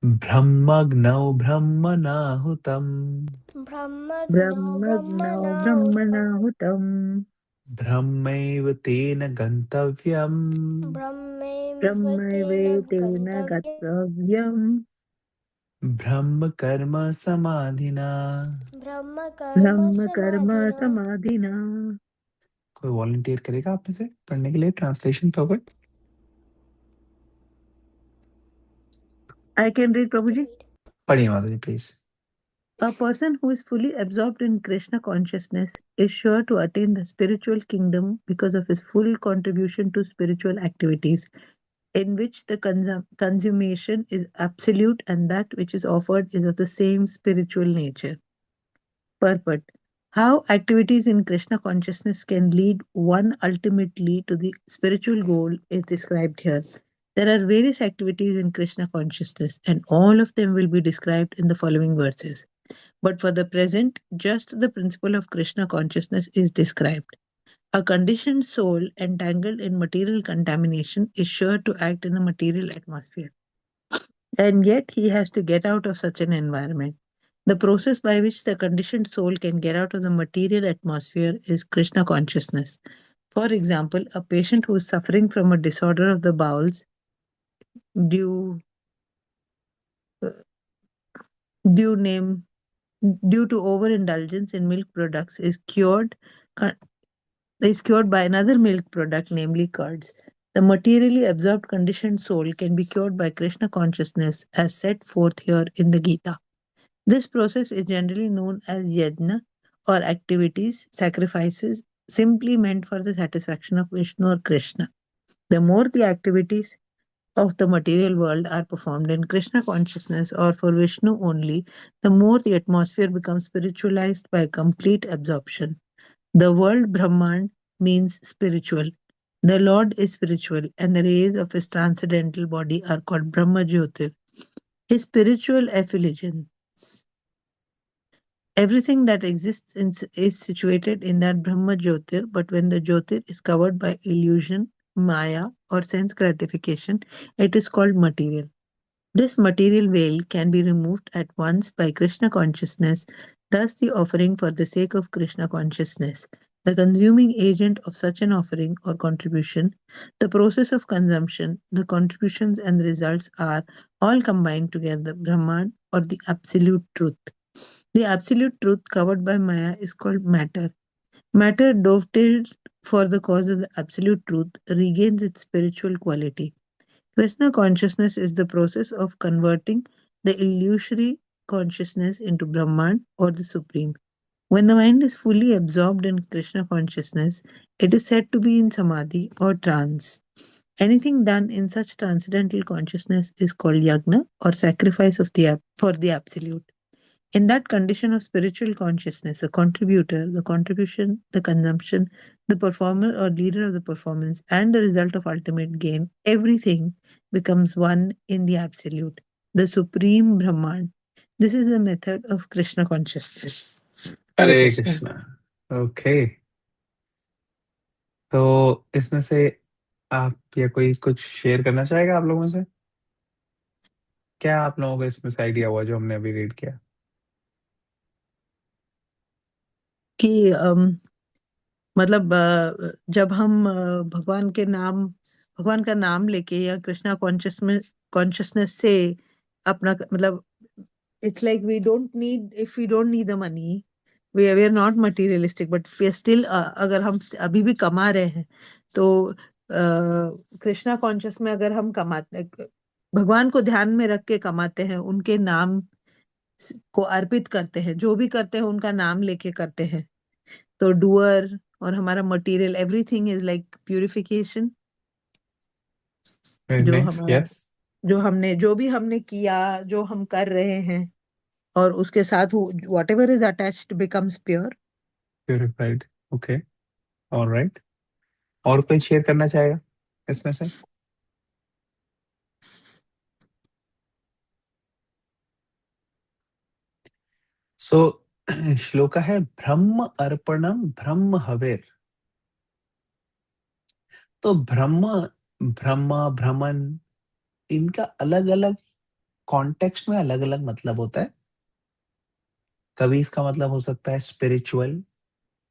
ब्रह्मग्नौ ब्रह्मणाहुतम् ब्रह्मज्ञो ब्रह्मज्ञो ब्रह्मणाहुतं ब्रह्मणाहुतम् ब्रह्मैव तेन गन्तव्यम् ब्रह्मैव तेन ब्रह्मैवेतेन गन्तव्यं गन्तव्यम् ब्रह्म कर्म समाधिना। ब्रह्मकर्म ब्रह्म कर्म समाधिना। समाधिना। कोई वॉलंटियर करेगा आप में से पढ़ने के लिए ट्रांसलेशन पे कोई? I can read, I can Prabhuji. read. पढ़िए माता जी please. A person who is fully absorbed in Krishna consciousness is sure to attain the spiritual kingdom because of his full contribution to spiritual activities, in which the consummation is absolute and that which is offered is of the same spiritual nature. Purport. How activities in Krishna consciousness can lead one ultimately to the spiritual goal is described here. There are various activities in Krishna consciousness, and all of them will be described in the following verses. But for the present, just the principle of Krishna consciousness is described. A conditioned soul entangled in material contamination is sure to act in the material atmosphere. And yet he has to get out of such an environment. The process by which the conditioned soul can get out of the material atmosphere is Krishna consciousness. For example, a patient who is suffering from a disorder of the bowels due due name due to overindulgence in milk products is cured by another milk product, namely curds. The materially absorbed conditioned soul can be cured by Krishna consciousness as set forth here in the Gita. This process is generally known as yajna or activities, sacrifices, simply meant for the satisfaction of Vishnu or Krishna. The more the activities of the material world are performed in Krishna consciousness or for Vishnu only, the more the atmosphere becomes spiritualized by complete absorption. The word Brahman means spiritual. The Lord is spiritual, and the rays of his transcendental body are called Brahma Jyotir. His spiritual effulgence. Everything that exists is situated in that Brahma Jyotir, but when the Jyotir is covered by illusion, Maya, or sense gratification, it is called material. This material veil can be removed at once by Krishna consciousness, thus, the offering for the sake of Krishna consciousness. The consuming agent of such an offering or contribution, the process of consumption, the contributions and the results are all combined together, Brahman or the absolute truth. The absolute truth covered by Maya is called matter. Matter, dovetailed for the cause of the absolute truth, regains its spiritual quality. Krishna consciousness is the process of converting the illusory consciousness into Brahman or the Supreme. When the mind is fully absorbed in Krishna consciousness, it is said to be in samadhi or trance. Anything done in such transcendental consciousness is called yagna or sacrifice for the absolute. In that condition of spiritual consciousness, the contributor, the contribution, the consumption, the performer or leader of the performance, and the result of ultimate gain, everything becomes one in the absolute, the supreme Brahman. This is the method of Krishna consciousness. Hare Hare Krishna. Krishna. Okay, तो इसमें से आप या कोई कुछ share करना चाहेगा आप लोगों से? क्या आप लोगों को इसमें से आइडिया हुआ जो हमने अभी रीड किया? कि मतलब जब हम भगवान का नाम लेके या कृष्णा कॉन्शियसनेस से अपना मतलब it's like we don't need if we don't need the money, we are not materialistic, but we are still अगर हम अभी भी कमा रहे हैं तो कृष्णा कॉन्शियस में अगर हम कमाते भगवान को ध्यान में रख के कमाते हैं, उनके नाम को अर्पित करते हैं, जो भी करते हैं उनका नाम लेके करते हैं, तो डूअर और हमारा material everything is like purification. Very जो नाइस, हमारा यस। जो भी हमने किया, जो हम कर रहे हैं, और उसके साथ what ever is attached becomes pure. Purified. Okay, alright. और कोई शेयर करना चाहेगा इसमें से? सो श्लोका है ब्रह्म अर्पणम ब्रह्म हविर। तो ब्रह्म, ब्रह्मा, भ्रमन, इनका अलग अलग कॉन्टेक्स्ट में अलग अलग मतलब होता है। कभी इसका मतलब हो सकता है स्पिरिचुअल,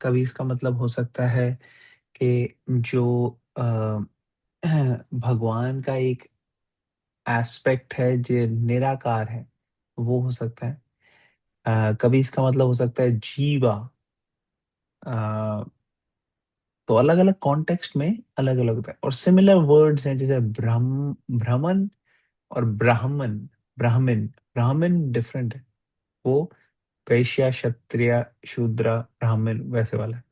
कभी इसका मतलब हो सकता है कि जो भगवान का एक एस्पेक्ट है जो निराकार है, वो हो सकता है। कभी इसका मतलब हो सकता है जीवा। अ, तो अलग अलग कॉन्टेक्स्ट में अलग अलग होता है। और सिमिलर वर्ड्स हैं जैसे भ्रमण और ब्राह्मण। ब्राह्मण ब्राह्मण डिफरेंट है, वो वैश्य क्षत्रिय शूद्र ब्राह्मण वैसे वाला है।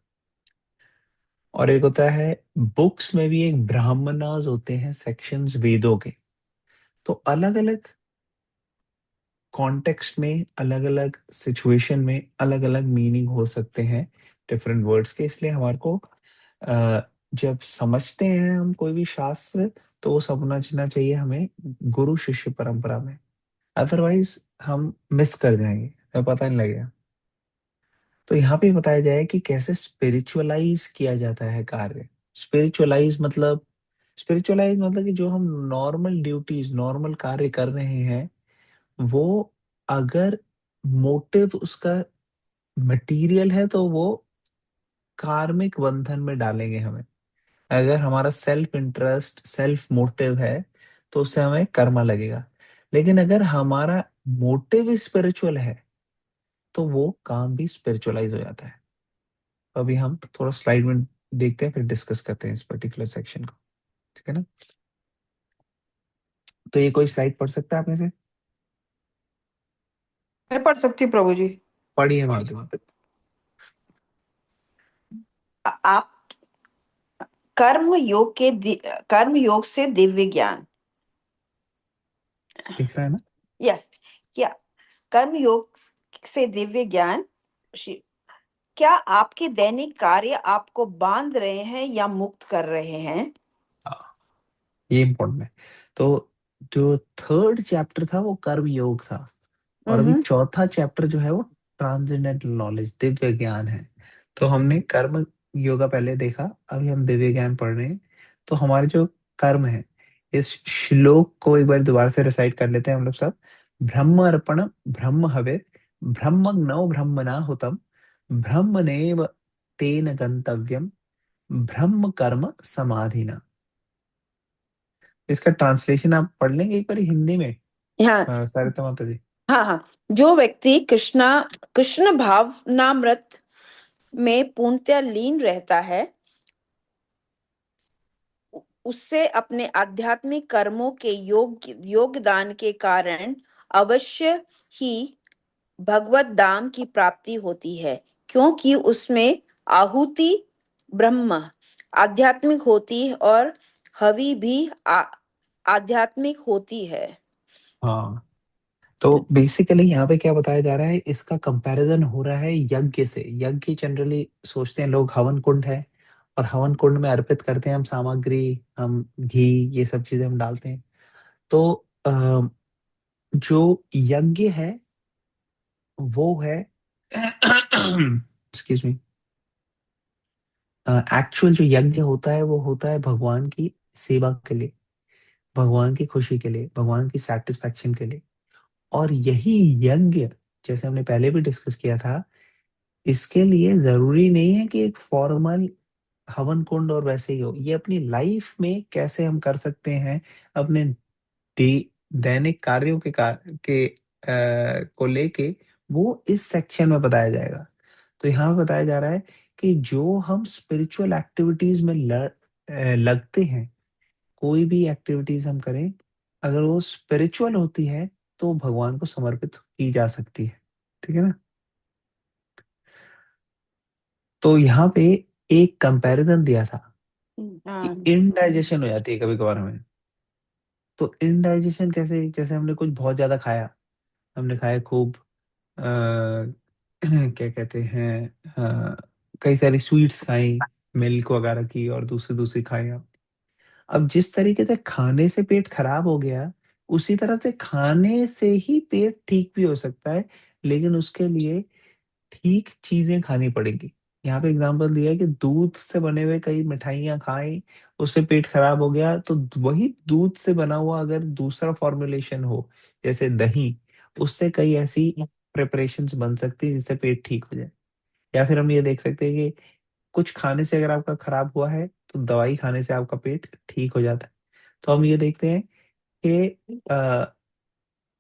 और एक होता है, बुक्स में भी एक ब्राह्मणास होते हैं सेक्शंस वेदों के। तो अलग अलग कॉन्टेक्स्ट में अलग अलग सिचुएशन में अलग अलग मीनिंग हो सकते हैं डिफरेंट वर्ड्स के। इसलिए हमारे को जब समझते हैं हम कोई भी शास्त्र, तो वो समझना चाहिए हमें गुरु शिष्य परंपरा में। अदरवाइज हम मिस कर जाएंगे, हमें पता नहीं लगेगा। तो यहाँ पे बताया जाए कि कैसे स्पिरिचुअलाइज किया जाता है कार्य। स्पिरिचुअलाइज मतलब कि जो हम नॉर्मल ड्यूटीज नॉर्मल कार्य कर रहे हैं, वो अगर मोटिव उसका मटेरियल है तो वो कार्मिक बंधन में डालेंगे हमें। अगर हमारा सेल्फ इंटरेस्ट सेल्फ मोटिव है, तो उससे हमें कर्मा लगेगा। लेकिन अगर हमारा मोटिव स्पिरिचुअल है, तो वो काम भी स्पिरिचुअलाइज हो जाता है। अभी हम थोड़ा स्लाइड में देखते हैं, फिर डिस्कस करते हैं इस पर्टिकुलर सेक्शन को। ठीक है ना? तो ये कोई स्लाइड पढ़ सकता है आप में से? मैं पढ़ सकती हूँ प्रभु जी। पढ़िए वहां तक। आप कर्म योग से दिव्य ज्ञान। दिख रहा है ना? यस। क्या कर्म योग से दिव्य ज्ञान? क्या आपके दैनिक कार्य आपको बांध रहे हैं या मुक्त कर रहे हैं? हाँ, ये इम्पोर्टेंट है। तो जो थर्ड चैप्टर था वो कर्म योग था, और अभी हम्म। चौथा चैप्टर जो है वो ट्रांसेंडेंटल नॉलेज दिव्य ज्ञान है। तो हमने कर्म योगा पहले देखा, अभी हम दिव्य ज्ञान पढ़ रहे हैं। तो हमारे जो कर्म है, इस श्लोक को एक बार दोबारा से रिसाइट कर लेते हैं हम लोग सब। ब्रह्म अर्पण ब्रह्म हविर ब्रह्मज्ञो ब्रह्मणाहुतम ब्रह्मणेव तेन गंतव्यम ब्रह्म कर्म समाधिना। इसका ट्रांसलेशन आप पढ़ लेंगे एक बार हिंदी में, हाँ सारिता माता जी? हाँ हाँ। जो व्यक्ति कृष्ण भावनामृत में पूर्णतः लीन रहता है, उससे अपने आध्यात्मिक कर्मों के योगदान के कारण अवश्य ही भगवत धाम की प्राप्ति होती है, क्योंकि उसमें आहुति ब्रह्म आध्यात्मिक होती है और हवि भी आध्यात्मिक होती है। हाँ, तो बेसिकली यहाँ पे क्या बताया जा रहा है, इसका कंपैरिजन हो रहा है यज्ञ से। यज्ञ जनरली सोचते हैं लोग हवन कुंड है, और हवन कुंड में अर्पित करते हैं हम सामग्री, हम घी, ये सब चीजें हम डालते हैं। तो जो यज्ञ है वो है एक्सक्यूज मी, एक्चुअल जो यज्ञ होता है वो होता है भगवान की सेवा के लिए, भगवान की खुशी के लिए, भगवान की सेटिस्फेक्शन के लिए। और यही यज्ञ, जैसे हमने पहले भी डिस्कस किया था, इसके लिए जरूरी नहीं है कि एक फॉर्मल हवन कुंड और वैसे ही हो। ये अपनी लाइफ में कैसे हम कर सकते हैं, अपने दैनिक कार्यों को लेके, वो इस सेक्शन में बताया जाएगा। तो यहाँ बताया जा रहा है कि जो हम स्पिरिचुअल एक्टिविटीज में लगते हैं, कोई भी एक्टिविटीज हम करें, अगर वो स्पिरिचुअल होती है तो भगवान को समर्पित की जा सकती है। ठीक है ना? तो यहाँ पे एक कंपैरिजन दिया था कि हाँ। इनडाइजेशन हो जाती है कभी कभार हमें। तो इनडाइजेशन कैसे? जैसे हमने कुछ बहुत ज्यादा खाया, हमने खाया खूब, क्या कहते हैं, कई सारी स्वीट्स खाई, मिल्क वगैरह की, और दूसरी दूसरी खाई। अब जिस तरीके से खाने से पेट खराब हो गया, उसी तरह से खाने से ही पेट ठीक भी हो सकता है, लेकिन उसके लिए ठीक चीजें खानी पड़ेगी। यहाँ पे एग्जांपल दिया है कि दूध से बने हुए कई मिठाइयाँ खाएं, उससे पेट खराब हो गया, तो वही दूध से बना हुआ अगर दूसरा फॉर्मुलेशन हो, जैसे दही, उससे कई ऐसी प्रिपरेशंस बन सकती है जिससे पेट ठीक हो जाए। या फिर हम ये देख सकते हैं कि कुछ खाने से अगर आपका खराब हुआ है, तो दवाई खाने से आपका पेट ठीक हो जाता है। तो हम ये देखते हैं कि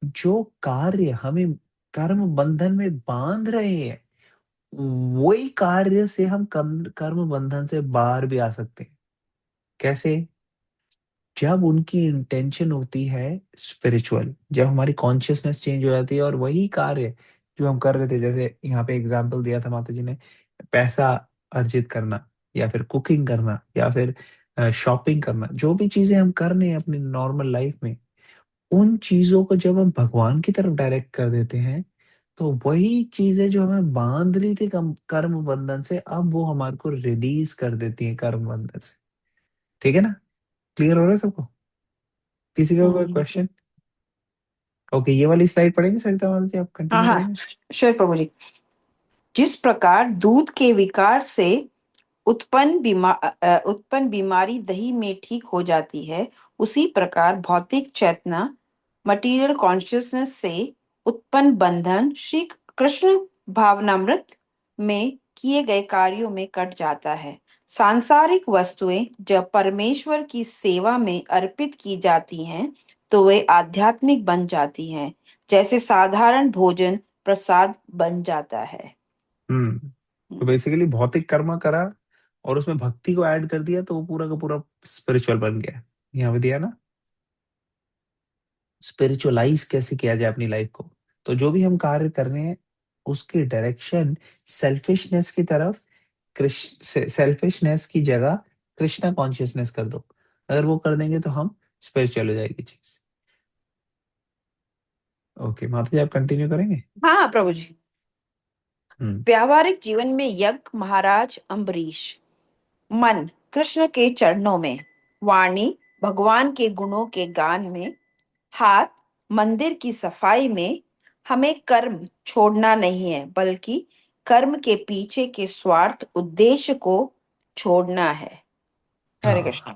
जो कार्य हमें कर्म बंधन में बांध रहे हैं, वही कार्य से हम कर्म बंधन से बाहर भी आ सकते हैं। कैसे? जब उनकी इंटेंशन होती है स्पिरिचुअल, जब हमारी कॉन्शियसनेस चेंज हो जाती है और वही कार्य जो हम कर रहे थे, जैसे यहाँ पे एग्जांपल दिया था माता जी ने, पैसा अर्जित करना, या फिर कुकिंग करना, या फिर शॉपिंग करना, जो भी चीजें हम कर रहे हैं अपनी नॉर्मल लाइफ में, उन चीजों को जब हम भगवान की तरफ डायरेक्ट कर देते हैं, तो वही चीजें जो हमें बांध रही थी कर्म बंधन से, अब वो हमारे को रिलीज कर देती हैं कर्म बंधन से। ठीक है ना? क्लियर हो रहा है सबको? किसी का कोई क्वेश्चन? ओके, ये वाली स्लाइड पढ़ेंगे सरिता माता जी, आप हाँ कंटिन्यू हाँ, करेंगे? श्योर प्रभु जी। जिस प्रकार दूध के विकार से उत्पन्न बीमारी दही में ठीक हो जाती है, उसी प्रकार भौतिक चेतना मटेरियल कॉन्शियसनेस से उत्पन्न बंधन श्री कृष्ण भावनामृत में किए गए कार्यों में कट जाता है। सांसारिक वस्तुएं जब परमेश्वर की सेवा में अर्पित की जाती हैं, तो वे आध्यात्मिक बन जाती हैं, जैसे साधारण भोजन प्रसाद बन जाता है। तो बेसिकली भौतिक कर्म करा और उसमें भक्ति को ऐड कर दिया, तो वो पूरा का पूरा स्पिरिचुअल बन गया। यहाँ पे दिया ना, स्पिरिचुअलाइज कैसे किया जाए अपनी लाइफ को। तो जो भी हम कार्य कर रहे हैं, उसकी डायरेक्शन सेल्फिशनेस की तरफ, कृष्ण सेल्फिशनेस की जगह कृष्णा कॉन्शियसनेस कर दो। अगर वो कर देंगे तो हम स्पिरिचुअल हो जाएगी चीज। ओके माता जी, आप कंटिन्यू करेंगे? हाँ हाँ प्रभु जी। हम्म। व्यावहारिक जीवन में यज्ञ महाराज अम्बरीश, मन कृष्ण के चरणों में, वाणी भगवान के गुणों के गान में, हाथ मंदिर की सफाई में, हमें कर्म छोड़ना नहीं है, बल्कि कर्म के पीछे के स्वार्थ उद्देश्य को छोड़ना है। हरे हाँ, कृष्ण।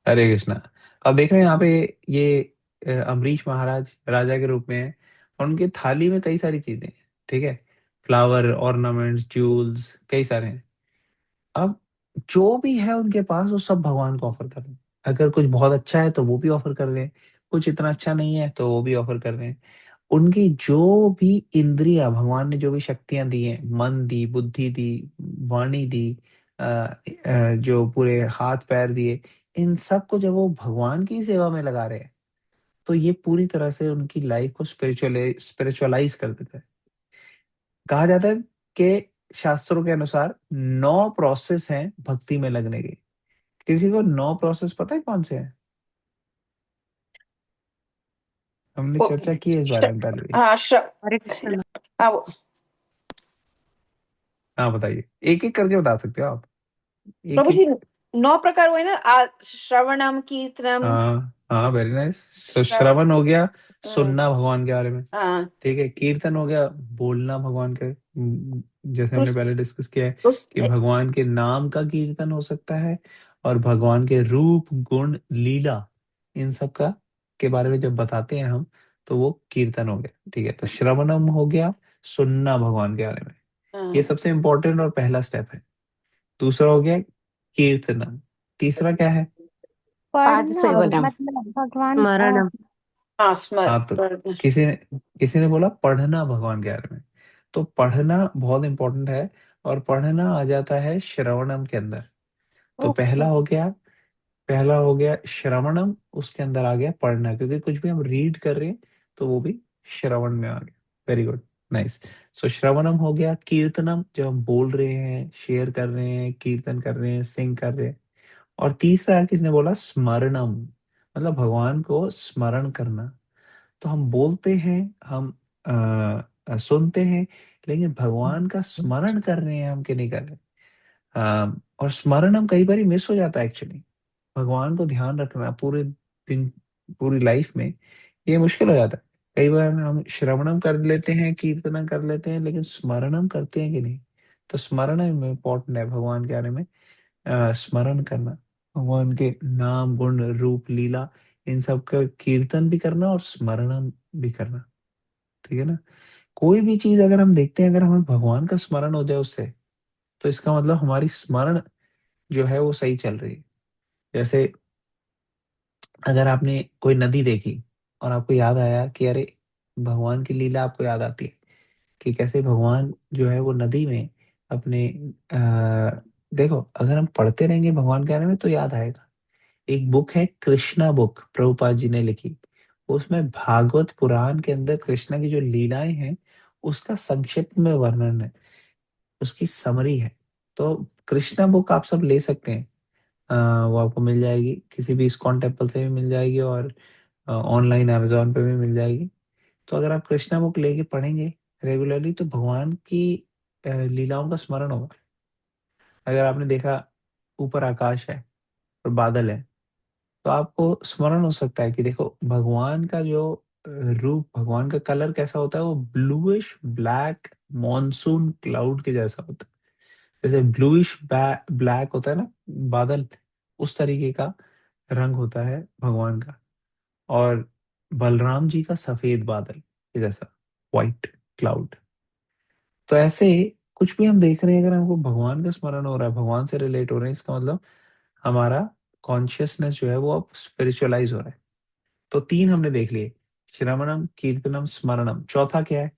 हरे कृष्णा। अब देख रहे हैं यहाँ पे, ये अम्बरीश महाराज राजा के रूप में है, और उनके थाली में कई सारी चीजें हैं। ठीक है, फ्लावर, ऑर्नामेंट्स, ज्यूल्स, कई सारे हैं। अब जो भी है उनके पास, वो सब भगवान को ऑफर कर रहे हैं। अगर कुछ बहुत अच्छा है तो वो भी ऑफर कर रहे हैं, कुछ इतना अच्छा नहीं है तो वो भी ऑफर कर रहे हैं। उनकी जो भी इंद्रियां, भगवान ने जो भी शक्तियां दी हैं, मन दी, बुद्धि दी, वाणी दी, जो पूरे हाथ पैर दिए, इन सब को जब वो भगवान की सेवा में लगा रहे हैं, तो ये पूरी तरह से उनकी लाइफ को स्पिरिचुअलाइज कर देता है। कहा जाता है कि शास्त्रों के अनुसार 9 प्रोसेस हैं भक्ति में लगने के। किसी को 9 प्रोसेस पता है कौन से हैं? हमने वो चर्चा की है इस बारे में पहले भी। हाँ हरे कृष्ण। हाँ, हाँ बताइए, एक एक करके बता सकते हो आप, एक प्रभु जी, एक। 9 प्रकार हुए ना, श्रवणम कीर्तनम। हाँ हाँ, वेरी नाइस। सो श्रवण। श्रवण हो गया, हाँ सुनना भगवान के बारे में। हाँ। ठीक है, कीर्तन हो गया, बोलना भगवान के, जैसे हमने उस, पहले डिस्कस किया है उस कि भगवान के नाम का कीर्तन हो सकता है, और भगवान के रूप, गुण, लीला, इन सब का के बारे में जब बताते हैं हम, तो वो कीर्तन हो गया। ठीक है, तो श्रवणम हो गया, सुनना भगवान के बारे में, ये हाँ, सबसे इंपॉर्टेंट और पहला स्टेप है। दूसरा हो गया कीर्तनम। तीसरा क्या है? पाद पढ़ना सेवनम। मतलब भगवान स्मरणम। हाँ हाँ, तो किसी ने बोला पढ़ना भगवान के बारे में, तो पढ़ना बहुत इंपॉर्टेंट है, और पढ़ना आ जाता है श्रवणम के अंदर। तो ओके। पहला हो गया श्रवणम, उसके अंदर आ गया पढ़ना, क्योंकि कुछ भी हम रीड कर रहे हैं तो वो भी श्रवण में आ गया। Very good, nice. सो श्रवणम हो गया, कीर्तनम जो हम बोल रहे हैं, शेयर कर रहे हैं, कीर्तन कर रहे हैं, सिंग कर रहे हैं, और तीसरा किसने बोला? स्मरणम, मतलब भगवान को स्मरण करना। तो हम बोलते हैं, हम सुनते हैं, लेकिन भगवान का स्मरण कर रहे हैं हम कि नहीं कर रहे? और स्मरण हम कई बार मिस हो जाता है एक्चुअली। भगवान को ध्यान रखना पूरे दिन, पूरी लाइफ में, ये मुश्किल हो जाता है। कई बार हम श्रवणम कर लेते हैं, कीर्तनम कर लेते हैं, लेकिन स्मरणम करते हैं कि नहीं? तो स्मरण इम्पोर्टेंट है भगवान के बारे में, स्मरण करना, भगवान के नाम गुण रूप लीला इन सब का कीर्तन भी करना और स्मरण भी करना। ठीक है ना। कोई भी चीज अगर हम देखते हैं, अगर हमें भगवान का स्मरण हो जाए उससे, तो इसका मतलब हमारी स्मरण जो है वो सही चल रही है। जैसे अगर आपने कोई नदी देखी और आपको याद आया कि अरे भगवान की लीला आपको याद आती है कि कैसे भगवान जो है वो नदी में अपने देखो अगर हम पढ़ते रहेंगे भगवान के बारे में तो याद आएगा। एक बुक है कृष्णा बुक, प्रभुपाद जी ने लिखी। उसमें भागवत पुराण के अंदर कृष्णा की जो लीलाएं हैं उसका संक्षिप्त में वर्णन है, उसकी समरी है। तो कृष्णा बुक आप सब ले सकते हैं। वो आपको मिल जाएगी, किसी भी इस्कॉन टेम्पल से भी मिल जाएगी और ऑनलाइन अमेज़न पे भी मिल जाएगी। तो अगर आप कृष्णा बुक लेके पढ़ेंगे रेगुलरली तो भगवान की लीलाओं का स्मरण होगा। अगर आपने देखा ऊपर आकाश है और बादल है, तो आपको स्मरण हो सकता है कि देखो भगवान का जो रूप, भगवान का कलर कैसा होता है, वो ब्लूइश ब्लैक मॉनसून क्लाउड के जैसा होता है। जैसे ब्लूइश ब्लैक होता है ना बादल, उस तरीके का रंग होता है भगवान का। और बलराम जी का सफेद बादल के जैसा, व्हाइट क्लाउड। तो ऐसे कुछ भी हम देख रहे हैं, अगर हमको भगवान का स्मरण हो रहा है, भगवान से रिलेट हो रहे हैं, इसका मतलब हमारा कॉन्शियसनेस जो है वो अब स्पिरिचुअलाइज हो रहा है। तो 3 हमने देख लिए, श्रवणम कीर्तनम स्मरणम। चौथा क्या है?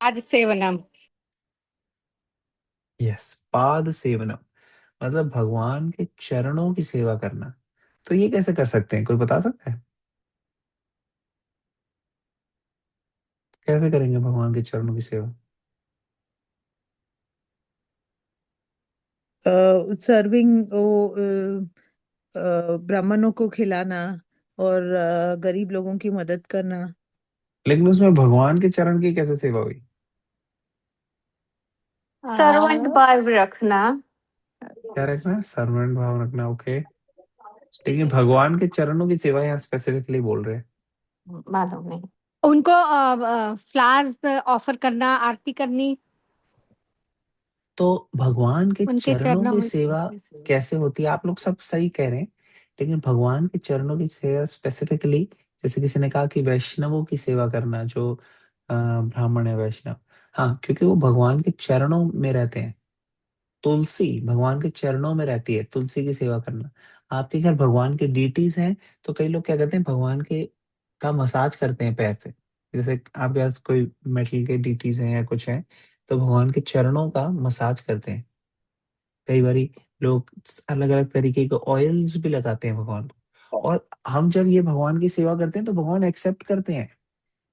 आज सेवनम। यस, पाद सेवनम, मतलब भगवान के चरणों की सेवा करना। तो ये कैसे कर सकते हैं, कोई बता सकता है कैसे करेंगे भगवान के चरणों की सेवा? सर्विंग ब्राह्मणों को खिलाना और गरीब लोगों की मदद करना। लेकिन उसमें भगवान के चरण की कैसे सेवा हुई? सर्वेंट भाव रखना। क्या रखना है? सर्वेंट भाव रखना, ओके। लेकिन भगवान के चरणों की सेवा यहाँ स्पेसिफिकली बोल रहे हैं। मालूम नहीं। उनको फ्लावर्स ऑफर करना, आरती करनी तो भगवान के उनके चरणों चरणों की में। सेवा कैसे होती है? आप लोग सब सही कह रहे हैं, लेकिन भगवान के चरणों की सेवा स्पेसिफिकली, जैसे किसी ने कहा कि वैष्णवों की सेवा करना, जो ब्राह्मण है वैष्णव, हाँ, क्योंकि वो भगवान के चरणों में रहते हैं। तुलसी भगवान के चरणों में रहती है, तुलसी की सेवा करना। आपके घर भगवान के डीटीज हैं, तो कई लोग क्या करते हैं, भगवान के का मसाज करते हैं पैर से। जैसे आपके पास कोई मेटल के डीटीज हैं या कुछ है, तो भगवान के चरणों का मसाज करते हैं। कई बारी लोग अलग अलग तरीके के ऑयल्स भी लगाते हैं भगवान को। और हम जब ये भगवान की सेवा करते हैं तो भगवान एक्सेप्ट करते हैं।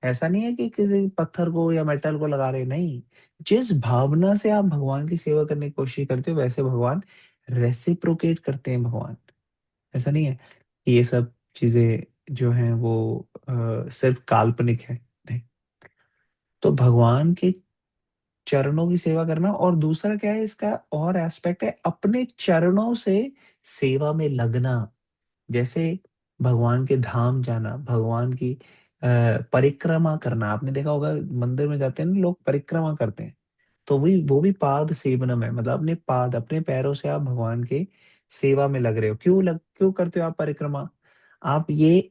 ऐसा नहीं है कि किसी पत्थर को या मेटल को लगा रहे, नहीं। जिस भावना से आप भगवान की सेवा करने की कोशिश करते हो वैसे भगवान रेसिप्रोकेट करते हैं भगवान। ऐसा नहीं है कि ये सब चीजें जो हैं वो सिर्फ काल्पनिक है, नहीं। तो भगवान के चरणों की सेवा करना, और दूसरा क्या है इसका और एस्पेक्ट है, अपने चरणों से सेवा में लगना। जैसे भगवान के धाम जाना, भगवान की परिक्रमा करना। आपने देखा होगा मंदिर में जाते हैं ना लोग, परिक्रमा करते हैं। तो वो भी पाद सेवनम है, मतलब अपने पाद, अपने पैरों से आप भगवान के सेवा में लग रहे हो। क्यों करते हो आप परिक्रमा? आप ये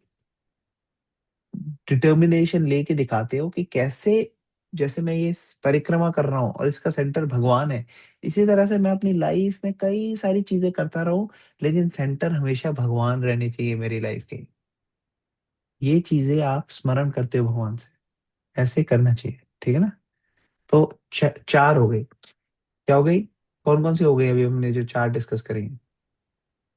डिटर्मिनेशन लेके दिखाते हो कि कैसे, जैसे मैं ये परिक्रमा कर रहा हूँ और इसका सेंटर भगवान है, इसी तरह से मैं अपनी लाइफ में कई सारी चीजें करता रहूं, लेकिन सेंटर हमेशा भगवान रहने चाहिए मेरी लाइफ के। ये चीजें आप स्मरण करते हो भगवान से, ऐसे करना चाहिए। ठीक है ना। तो 4 हो गई। क्या हो गई? कौन कौन सी हो गई अभी हमने जो 4 डिस्कस करी?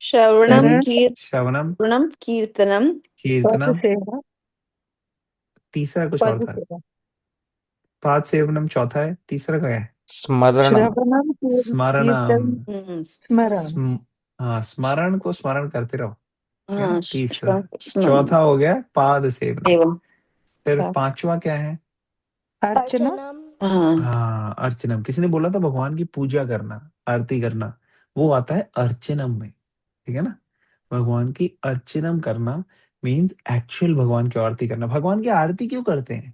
श्रवणम शरण, श्रवणम, कीर्तनम कीर्तनम पद कीर्तनम, सेवा, तीसरा कुछ और पद था। सेवा, पाद सेवनम चौथा है, तीसरा क्या है? स्मरणम। श्रवणम, स्मरणम। कीर्तन, हम्म, स्मरण। हाँ, स्मरण को स्मरण करते रहो। ठीक है ना, हाँ तीसरा। स्मरण चौथा हो गया पाद सेवनम। एवं फिर पांचवा क्या है? अर्चना, अर्चनम हाँ हाँ, अर्चनम। किसी ने बोला था भगवान की पूजा करना, आरती करना, वो आता है अर्चनम में। ठीक है ना। भगवान की अर्चनम करना मीन्स एक्चुअल भगवान की आरती करना। भगवान की आरती क्यों करते हैं?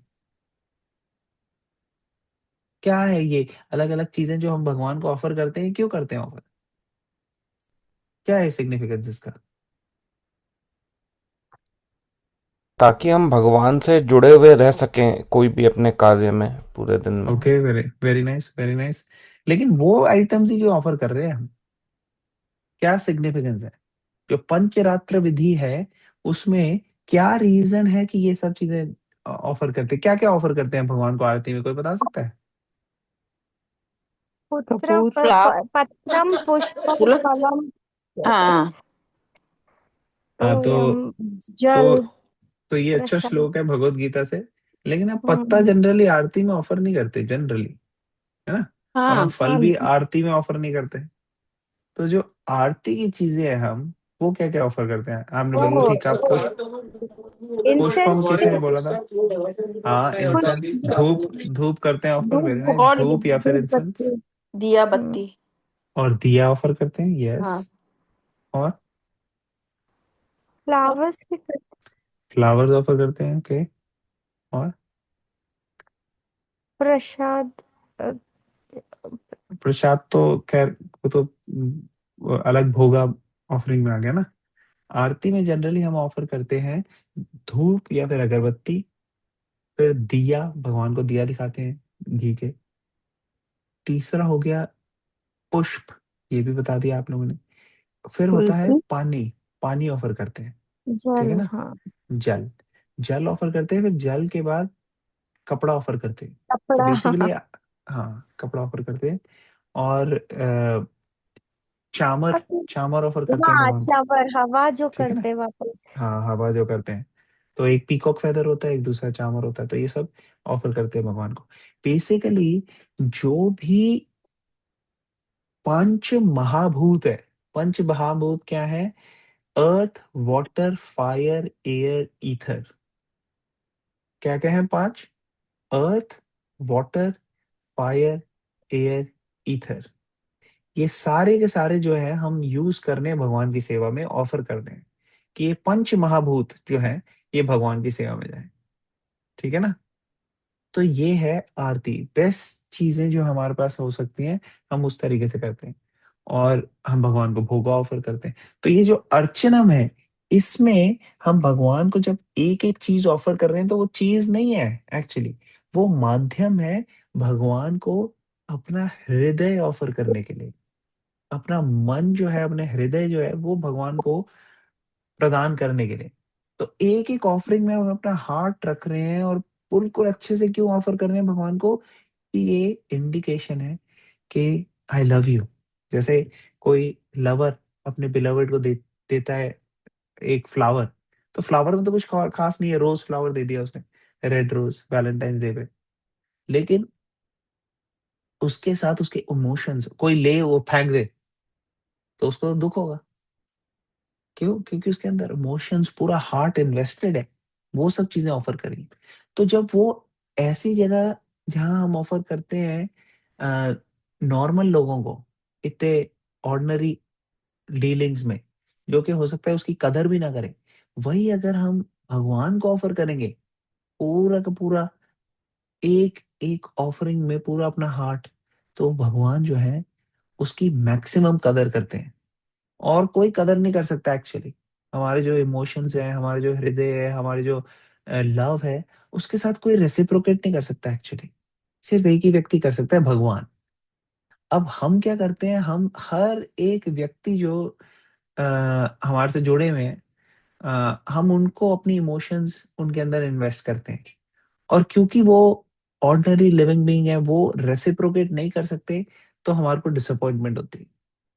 क्या है ये अलग अलग चीजें जो हम भगवान को ऑफर करते हैं, क्यों करते हैं ऑफर? क्या है सिग्निफिकेंस इसका? ताकि हम भगवान से जुड़े हुए रह सकें कोई भी अपने कार्य में पूरे दिन में। Okay, very very nice, very nice. लेकिन वो आइटम्स ही क्यों ऑफर कर रहे हैं हम? क्या सिग्निफिकेंस है? जो पंचरात्र विधि है उसमें क्या रीजन है कि ये सब चीजें ऑफर करते हैं? क्या क्या ऑफर करते हैं भगवान को आरती में, कोई बता सकता है? पुत्र कपूर, पत्रम पुष्पम तुलस फलम हाँ हाँ तोयम तो जल तो ये अच्छा प्रसाद। श्लोक है भगवत गीता से। लेकिन आप पत्ता हम्म, जनरली आरती में ऑफर नहीं करते जनरली, है ना? और हम हाँ फल हाँ भी जी। आरती में ऑफर नहीं करते। तो जो आरती की चीजें हैं हम वो क्या क्या ऑफर करते हैं? आपने बिल्कुल वो ठीक, आप पुष्पम इंसेंस किसी ने बोला था? हाँ, इंसेंस, धूप, धूप करते हैं ऑफर, वेरी नाइस, और धूप या फिर धूप इंसेंस। बत्ती। दिया हम्म, बत्ती। और दिया ऑफर करते हैं, यस। हाँ और फ्लावर्स भी फ्लावर्स ऑफर करते हैं, ओके। और प्रसाद। अ, प्रसाद तो खैर वो तो वो अलग भोगा ऑफरिंग में आ गया ना। आरती में जनरली हम ऑफर करते हैं धूप या फिर अगरबत्ती, फिर दिया, भगवान को दिया दिखाते हैं घी के। तीसरा हो गया पुष्प, ये भी बता दिया आप लोगों ने। फिर होता है तुलसी, पानी, पानी ऑफर करते हैं, ठीक है जल, ना? हाँ। जल, जल ऑफर करते हैं, फिर जल के बाद कपड़ा ऑफर करते हैं। तो कपड़ा, बेसिकली हाँ। हाँ, कपड़ा ऑफर करते हैं। और चामर, चामर ऑफर करते हैं हाँ, भगवान को, चावर हवा जो ठीक है ना? करते वापस। हाँ, हवा जो करते हैं। तो एक पीकॉक फेदर होता है, एक दूसरा चामर होता है, तो ये सब ऑफर करते हैं भगवान को। बेसिकली जो भी पंच महाभूत है, पंच महाभूत क्या है? अर्थ, वाटर, फायर, एयर, ईथर। क्या क्या है पांच? अर्थ, वाटर, फायर, एयर, ईथर। ये सारे के सारे जो है हम यूज करने हैं भगवान की सेवा में, ऑफर कर रहे हैं कि ये पंच महाभूत जो है ये भगवान की सेवा में जाए, ठीक है ना? तो ये है आरती, बेस्ट चीजें जो हमारे पास हो सकती हैं हम उस तरीके से करते हैं। और हम भगवान को भोगा ऑफर करते हैं। तो ये जो अर्चनम है, इसमें हम भगवान को जब एक एक चीज ऑफर कर रहे हैं तो वो चीज नहीं है एक्चुअली, वो माध्यम है भगवान को अपना हृदय ऑफर करने के लिए। अपना मन जो है, अपने हृदय जो है वो भगवान को प्रदान करने के लिए। तो एक एक ऑफरिंग में हम अपना हार्ट रख रहे हैं, और बिल्कुल अच्छे से क्यों ऑफर कर रहे हैं भगवान को? कि ये इंडिकेशन है कि आई लव यू। जैसे कोई लवर अपने बिलवर्ड को देता है एक फ्लावर, तो फ्लावर में तो कुछ खास नहीं है, रोज फ्लावर दे दिया उसने, रेड रोज वैलेंटाइन डे पे। लेकिन उसके साथ उसके इमोशंस, कोई ले वो फेंक दे तो उसको तो दुख होगा। क्यों? क्योंकि उसके अंदर इमोशंस, पूरा हार्ट इन्वेस्टेड है। वो सब चीजें ऑफर करी। तो जब वो ऐसी जगह जहां हम ऑफर करते हैं नॉर्मल लोगों को, इतने ऑर्डिनरी डीलिंग्स में, जो कि हो सकता है उसकी कदर भी ना करें, वही अगर हम भगवान को ऑफर करेंगे पूरा का पूरा, एक एक ऑफरिंग में पूरा अपना हार्ट, तो भगवान जो है उसकी मैक्सिमम कदर करते हैं। और कोई कदर नहीं कर सकता एक्चुअली। हमारे जो इमोशंस है, हमारे जो हृदय है, हमारे जो लव है, उसके साथ कोई रेसिप्रोकेट नहीं कर सकता एक्चुअली। सिर्फ एक ही व्यक्ति कर सकता है, भगवान। अब हम क्या करते हैं, हम हर एक व्यक्ति जो अ, हमारे से जुड़े हुए हैं, हम उनको अपनी इमोशंस उनके अंदर इन्वेस्ट करते हैं। और क्योंकि वो ऑर्डिनरी लिविंग बीइंग है, वो रेसिप्रोकेट नहीं कर सकते, तो हमारे को डिसअपॉइंटमेंट होती है।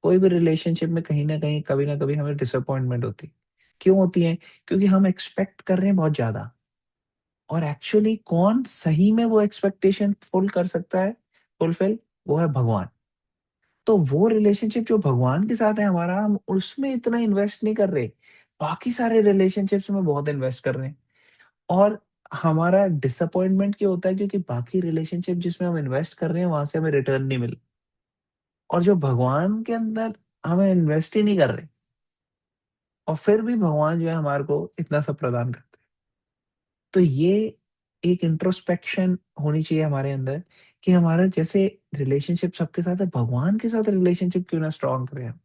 कोई भी रिलेशनशिप में कहीं ना कहीं, कभी ना कभी हमें डिसअपॉइंटमेंट होती है। क्यों होती है? क्योंकि हम एक्सपेक्ट कर रहे हैं बहुत ज्यादा, और एक्चुअली कौन सही में वो एक्सपेक्टेशन फुल कर सकता है, फुलफिल? वो है भगवान। तो वो रिलेशनशिप जो भगवान के साथ है हमारा, हम उसमें इतना इन्वेस्ट नहीं कर रहे, बाकी सारे रिलेशनशिप्स में बहुत इन्वेस्ट कर रहे हैं। और हमारा डिसअपॉइंटमेंट क्यों होता है? क्योंकि बाकी रिलेशनशिप जिसमें हम इन्वेस्ट कर रहे हैं वहां से हमें रिटर्न नहीं मिल, और जो भगवान के अंदर हमें इन्वेस्ट ही नहीं कर रहे, और फिर भी भगवान जो है हमारे को इतना सब प्रदान करते हैं। तो ये एक इंट्रोस्पेक्शन होनी चाहिए हमारे अंदर कि हमारा जैसे रिलेशनशिप सबके साथ है, भगवान के साथ रिलेशनशिप क्यों ना स्ट्रॉन्ग करें हम।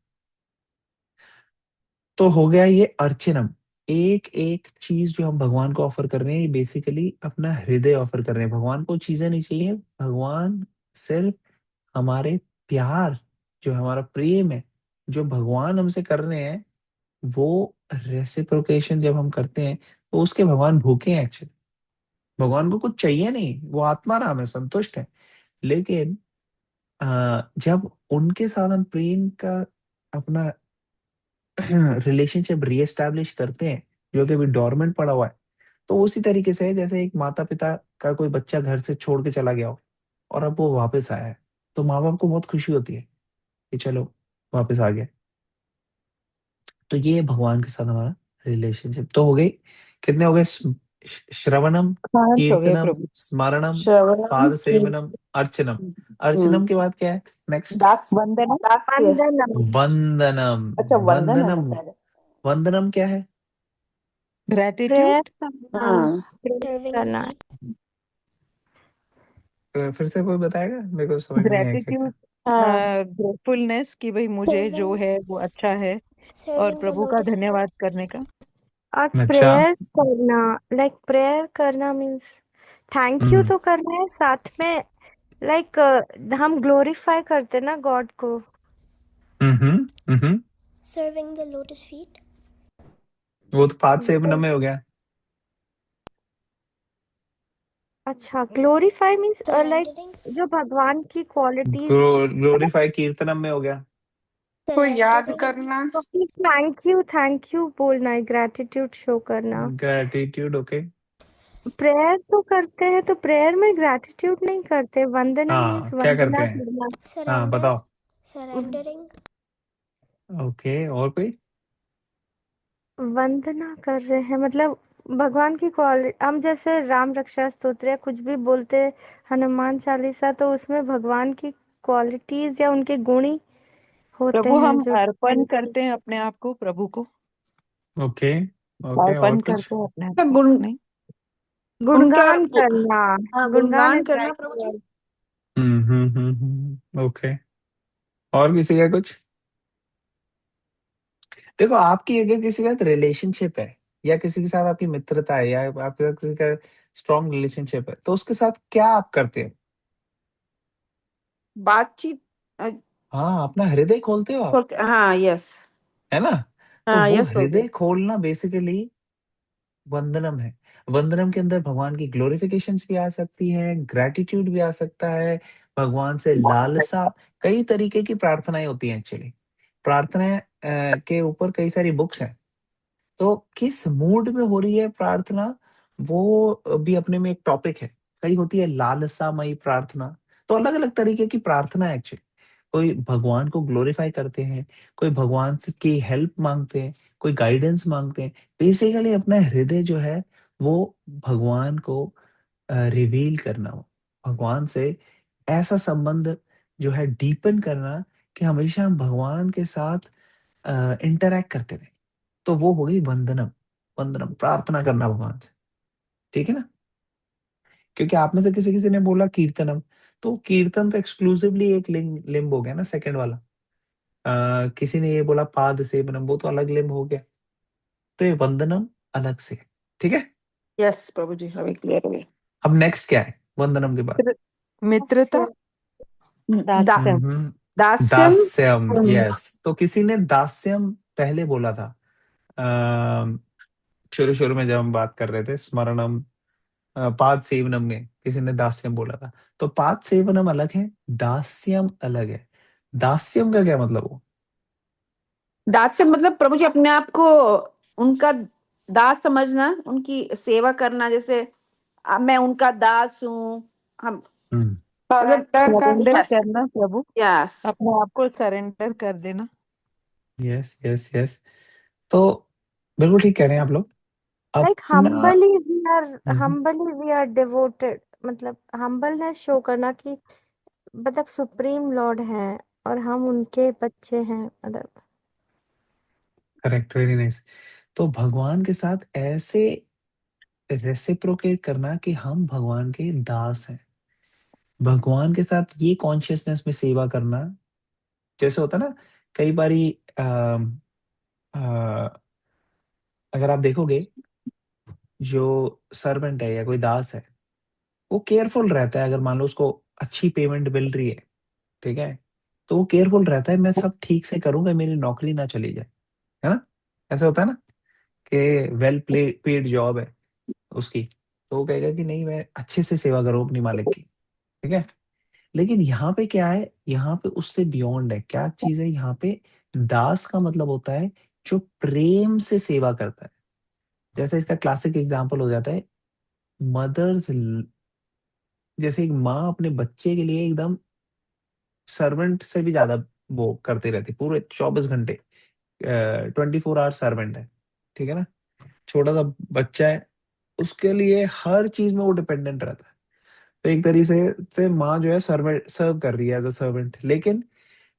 तो हो गया ये अर्चनम। एक एक चीज जो हम भगवान को ऑफर कर रहे हैं, ये बेसिकली अपना हृदय ऑफर कर रहे हैं। भगवान को चीजें नहीं चाहिए, भगवान सिर्फ हमारे प्यार, जो हमारा प्रेम है, जो भगवान हमसे कर रहे हैं, वो रेसिप्रोकेशन जब हम करते हैं तो उसके भगवान भूखे हैं एक्चुअली। भगवान को कुछ चाहिए नहीं, वो आत्मा राम है, संतुष्ट है। लेकिन जब उनके साथ हम प्रेम का अपना रिलेशनशिप रीएस्टैब्लिश करते हैं, जो कि अभी डोरमेंट पड़ा हुआ है, तो उसी तरीके से है जैसे एक माता पिता का कोई बच्चा घर से छोड़ के चला गया हो और अब वो वापस आया है, तो माँ बाप को बहुत खुशी होती है कि चलो वापस आ गया। तो ये भगवान के साथ हमारा रिलेशनशिप तो हो गई। कितने हो गए? श्रवणम, 5 हो गए कीर्तनम, प्रभु। स्मरणम, श्रवणम पाद की सेवनम, अर्चनम। अर्चनम के बाद क्या है नेक्स्ट? दास वंदना। दास्य। वंदनम। वंदनम। अच्छा, वंदन है वंदनम, पहले। वंदनम क्या है? ग्रेटिट्यूड। प्रेयर करना, हाँ, प्रेयर Serving the करना। feet. फिर से कोई बताएगा, मेरे को समझ में नहीं आया क्या क्या। ग्रेटिट्यूड, हाँ, ग्रेटफुलनेस कि भाई मुझे जो Serving, है वो अच्छा है, और serving the प्रभु का lotus feet. धन्यवाद करने का। और अच्छा। प्रेयर्स करना, लाइक प्रेयर करना मीन्स थैंक यू हम्म तो करना है साथ में, लाइक हम ग्लोरीफाई करते ना गॉड को। हम्म हम्म Serving the lotus feet. वो तो पाद सेवनम में हो गया। अच्छा, ग्लोरीफाई मीन्स लाइक Surrendering, जो भगवान की क्वालिटीज। ग्लोरीफाई कीर्तनम में हो गया। को याद surrendering, करना। थैंक यू बोलना है, ग्रेटिट्यूड शो करना। Gratitude, okay. प्रेयर तो करते हैं, तो प्रेयर में ग्रेटिट्यूड नहीं करते। वंदना मीन्स हाँ, क्या करते वंदना हैं? करना। हाँ surrender, बताओ। surrendering, ओके, और कोई? वंदना कर रहे हैं मतलब भगवान की क्वालिटी। हम जैसे राम रक्षा स्तोत्र या कुछ भी बोलते, हनुमान चालीसा, तो उसमें भगवान की क्वालिटीज या उनके गुण ही होते प्रभु हैं हम जो अर्पण करते हैं अपने आप को प्रभु को, ओके ओके, और अर्पण कुछ? करते हैं अपने आप का को, गुण, नहीं? उनका गुणगान करना। हाँ, गुणगान गुणगान इज करना राइट प्रभु जी। वर्ड। ओके, और किसी का कुछ? देखो, आपकी अगर किसी के साथ रिलेशनशिप है, या किसी के साथ आपकी मित्रता है, या आपके साथ किसी का स्ट्रॉन्ग रिलेशनशिप है, तो उसके साथ क्या आप करते हो? बातचीत हाँ, अपना हृदय खोलते हो आप, हाँ, यस। है ना? तो हाँ, वो यस प्रभु हृदय जी। खोलना बेसिकली वंदनम है। वंदनम के अंदर भगवान की ग्लोरिफिकेशंस भी आ सकती है, ग्रैटिट्यूड भी आ सकता है, भगवान से लालसा। कई तरीके की प्रार्थनाएं होती हैं एक्चुअली। प्रार्थनाएं के ऊपर कई सारी बुक्स हैं। तो किस मूड में हो रही है प्रार्थना, वो भी अपने में एक टॉपिक है। कई होती है लालसामयी प्रार्थना। तो अलग अलग तरीके की प्रार्थना है एक्चुअली। कोई भगवान को ग्लोरीफाई करते हैं, कोई भगवान से की हेल्प मांगते हैं, कोई गाइडेंस मांगते हैं। बेसिकली अपना हृदय जो है वो भगवान को रिवील करना हो, भगवान से ऐसा संबंध जो है डीपन करना, कि हमेशा हम भगवान के साथ इंटरैक्ट करते रहे। तो वो हो गई वंदनम। वंदनम प्रार्थना करना भगवान से, ठीक है ना? क्योंकि आप में से किसी किसी ने बोला कीर्तनम, तो कीर्तन तो एक्सक्लूसिवली एक लिंब हो गया ना, सेकंड वाला। किसी ने ये बोला पाद सेवनम, वो तो अलग लिंब हो गया। तो ये वंदनम अलग से है, ठीक है? यस प्रभु जी, अभी क्लियर हो गई। अब नेक्स्ट क्या है वंदनम के बाद? मित्रता, दा, दास्यम। दास्यम। दास्यम, यस। तो किसी ने दास्यम पहले बोला था, शुरू शुरू में जब हम बात कर रहे थे स्मरणम, पाद सेवनम में किसी ने दास्यम बोला था। तो पाद सेवनम अलग है, दास्यम अलग है। दास्यम का क्या मतलब हो? दास्यम मतलब प्रभु जी अपने आप को उनका दास समझना, उनकी सेवा करना। जैसे मैं उनका दास हूँ। हम हम्म सरेंडर यस, करना प्रभु, यस। अपने आप को सरेंडर कर देना। Yes yes yes. तो बिल्कुल ठीक कह रहे हैं आप लोग। लाइक अपना हम्म, हम्बली वी आर डिवोटेड, मतलब हम्बलनेस शो करना कि मतलब सुप्रीम लॉर्ड है और हम उनके बच्चे हैं, मतलब। Correct, very nice. तो भगवान के साथ ऐसे रेसिप्रोकेट करना कि हम भगवान के दास हैं, भगवान के साथ ये कॉन्शियसनेस में सेवा करना। जैसे होता है ना, कई बारी अ, अगर आप देखोगे, जो सर्वेंट है या कोई दास है, वो केयरफुल रहता है। अगर मान लो उसको अच्छी पेमेंट मिल रही है, ठीक है, तो वो केयरफुल रहता है, मैं सब ठीक से करूंगा, मेरी नौकरी ना चली जाए, है ना। ऐसा होता है ना कि वेल प्ले पेड जॉब है उसकी, तो वो कहेगा कि नहीं, मैं अच्छे से सेवा करूँ अपनी मालिक की, ठीक है। लेकिन यहाँ पे क्या है, यहाँ पे उससे बियॉन्ड है, क्या चीज है यहाँ पे। दास का मतलब होता है जो प्रेम से सेवा करता है। जैसे इसका क्लासिक एग्जांपल हो जाता है मदर्स, जैसे एक माँ अपने बच्चे के लिए एकदम सर्वेंट से भी ज्यादा वो करती रहती, पूरे 24 घंटे, 24 आवर सर्वेंट है, ठीक है ना। छोटा सा बच्चा है, उसके लिए हर चीज में वो डिपेंडेंट रहता है। तो एक तरीके से माँ जो है सर्वेंट सर्व कर रही है एज अ सर्वेंट। लेकिन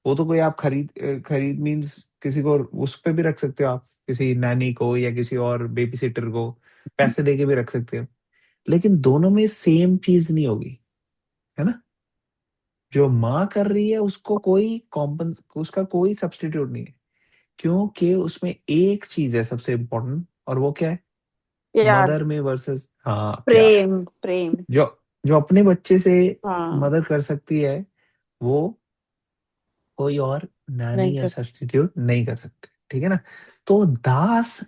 वो तो कोई आप खरीद मीन्स किसी को उस पे भी रख सकते हो, आप किसी नैनी को या किसी और बेबी सिटर को पैसे दे के भी रख सकते हो। लेकिन दोनों में सेम चीज नहीं होगी, है ना। जो माँ कर रही है उसको कोई कॉम्पन उसका कोई सब्स्टिट्यूट नहीं है, क्योंकि उसमें एक चीज है सबसे इम्पोर्टेंट, और वो क्या है। प्यार, मदर में वर्सेस, हाँ, प्यार। प्रेम, प्रेम। जो जो अपने बच्चे से हाँ, मदद कर सकती है, वो कोई और नहीं नानी या कर सब्स्टिट्यूट नहीं कर सकते, ठीक है ना। तो दास